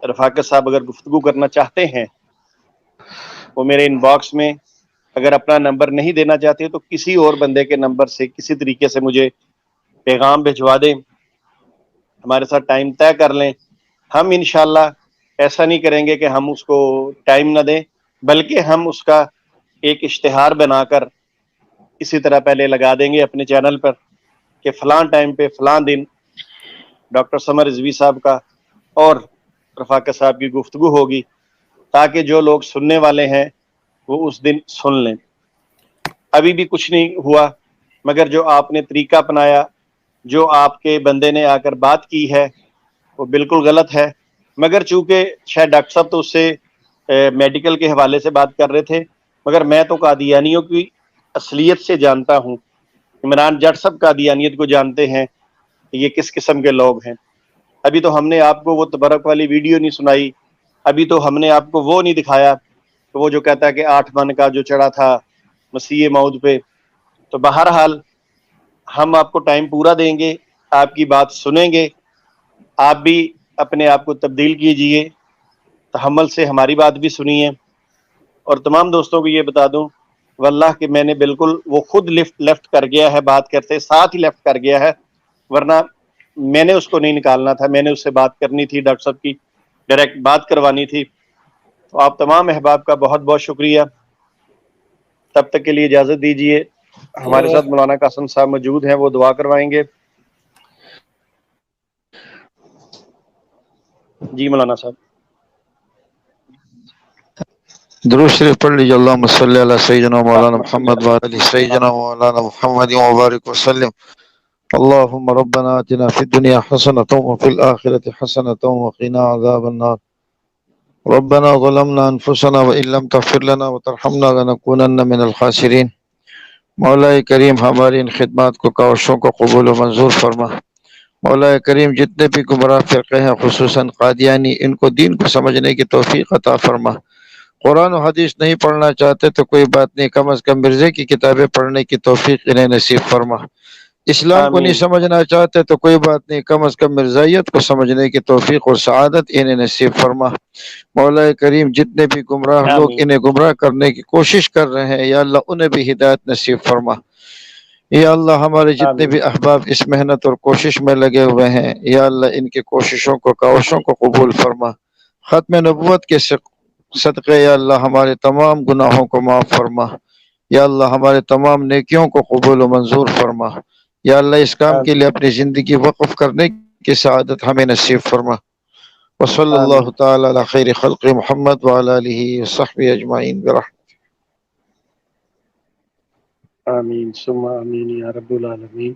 رفاقت صاحب اگر گفتگو کرنا چاہتے ہیں، وہ میرے ان باکس میں اگر اپنا نمبر نہیں دینا چاہتے تو کسی اور بندے کے نمبر سے کسی طریقے سے مجھے پیغام بھجوا دیں، ہمارے ساتھ ٹائم طے کر لیں. ہم انشاءاللہ ایسا نہیں کریں گے کہ ہم اس کو ٹائم نہ دیں، بلکہ ہم اس کا ایک اشتہار بنا کر اسی طرح پہلے لگا دیں گے اپنے چینل پر کہ فلاں ٹائم پہ فلاں دن ڈاکٹر سمر رضوی صاحب کا اور رفاقت صاحب کی گفتگو ہوگی، تاکہ جو لوگ سننے والے ہیں وہ اس دن سن لیں. ابھی بھی کچھ نہیں ہوا، مگر جو آپ نے طریقہ اپنایا، جو آپ کے بندے نے آ کر بات کی ہے وہ بالکل غلط ہے. مگر چونکہ شاید ڈاکٹر صاحب تو اس سے میڈیکل کے حوالے سے بات کر رہے تھے، مگر میں تو قادیانیوں کی اصلیت سے جانتا ہوں. عمران جٹ صاحب قادیانیت کو جانتے ہیں کہ یہ کس قسم کے لوگ ہیں. ابھی تو ہم نے آپ کو وہ تبرک والی ویڈیو نہیں سنائی، ابھی تو ہم نے آپ کو وہ نہیں دکھایا کہ وہ جو کہتا ہے کہ 8 من کا جو چڑھا تھا مسیح موعود پہ. تو بہرحال ہم آپ کو ٹائم پورا دیں گے، آپ کی بات سنیں گے، آپ بھی اپنے آپ کو تبدیل کیجئے، تحمل سے ہماری بات بھی سنیے. اور تمام دوستوں کو یہ بتا دوں واللہ کہ میں نے بالکل وہ خود لیفٹ کر گیا ہے، بات کرتے ساتھ ہی لیفٹ کر گیا ہے، ورنہ میں نے اس کو نہیں نکالنا تھا، میں نے اس سے بات کرنی تھی، ڈاکٹر صاحب کی ڈائریکٹ بات کروانی تھی. تو آپ تمام احباب کا بہت بہت شکریہ. تب تک کے لیے اجازت دیجیے. ہمارے ساتھ مولانا قاسم صاحب موجود ہیں، وہ دعا کروائیں گے. جی مولانا صاحب. درود شریف پڑھ لیجیے. اللہم صلی علی سیدنا مولانا محمد وعلی سیدنا مولانا محمد وبارک وسلم. اللهم ربنا آتنا في الدنيا حسنة وفي الآخرة حسنة وقنا عذاب النار. ربنا ظلمنا أنفسنا وإن لم تغفر لنا وترحمنا لنكونن من الخاسرين. مولا کریم ہماری ان خدمات کو کاوشوں کو قبول و منظور فرما. مولا کریم جتنے بھی گمراہ فرقے ہیں خصوصاً قادیانی، ان کو دین کو سمجھنے کی توفیق عطا فرما. قرآن و حدیث نہیں پڑھنا چاہتے تو کوئی بات نہیں، کم از کم مرزے کی کتابیں پڑھنے کی توفیق انہیں نصیب فرما. اسلام کو نہیں سمجھنا چاہتے تو کوئی بات نہیں، کم از کم مرزائیت کو سمجھنے کی توفیق اور سعادت انہیں نصیب فرما. مولا کریم جتنے بھی گمراہ لوگ انہیں گمراہ کرنے کی کوشش کر رہے ہیں یا اللہ انہیں بھی ہدایت نصیب فرما. یا اللہ ہمارے جتنے بھی احباب اس محنت اور کوشش میں لگے ہوئے ہیں، یا اللہ ان کی کوششوں کو کاوشوں کو قبول فرما. ختم نبوت کے صدقے یا اللہ ہمارے تمام گناہوں کو معاف فرما. یا اللہ ہمارے تمام نیکیوں کو قبول و منظور فرما. یا اللہ اس کام کے لیے اپنی زندگی وقف کرنے کی سعادت ہمیں نصیب فرما. وصلی اللہ تعالی علی خیر خلق محمد وعلی آلہ وصحبہ اجمعین برحمتہ. آمین ثم آمین یا رب العالمین.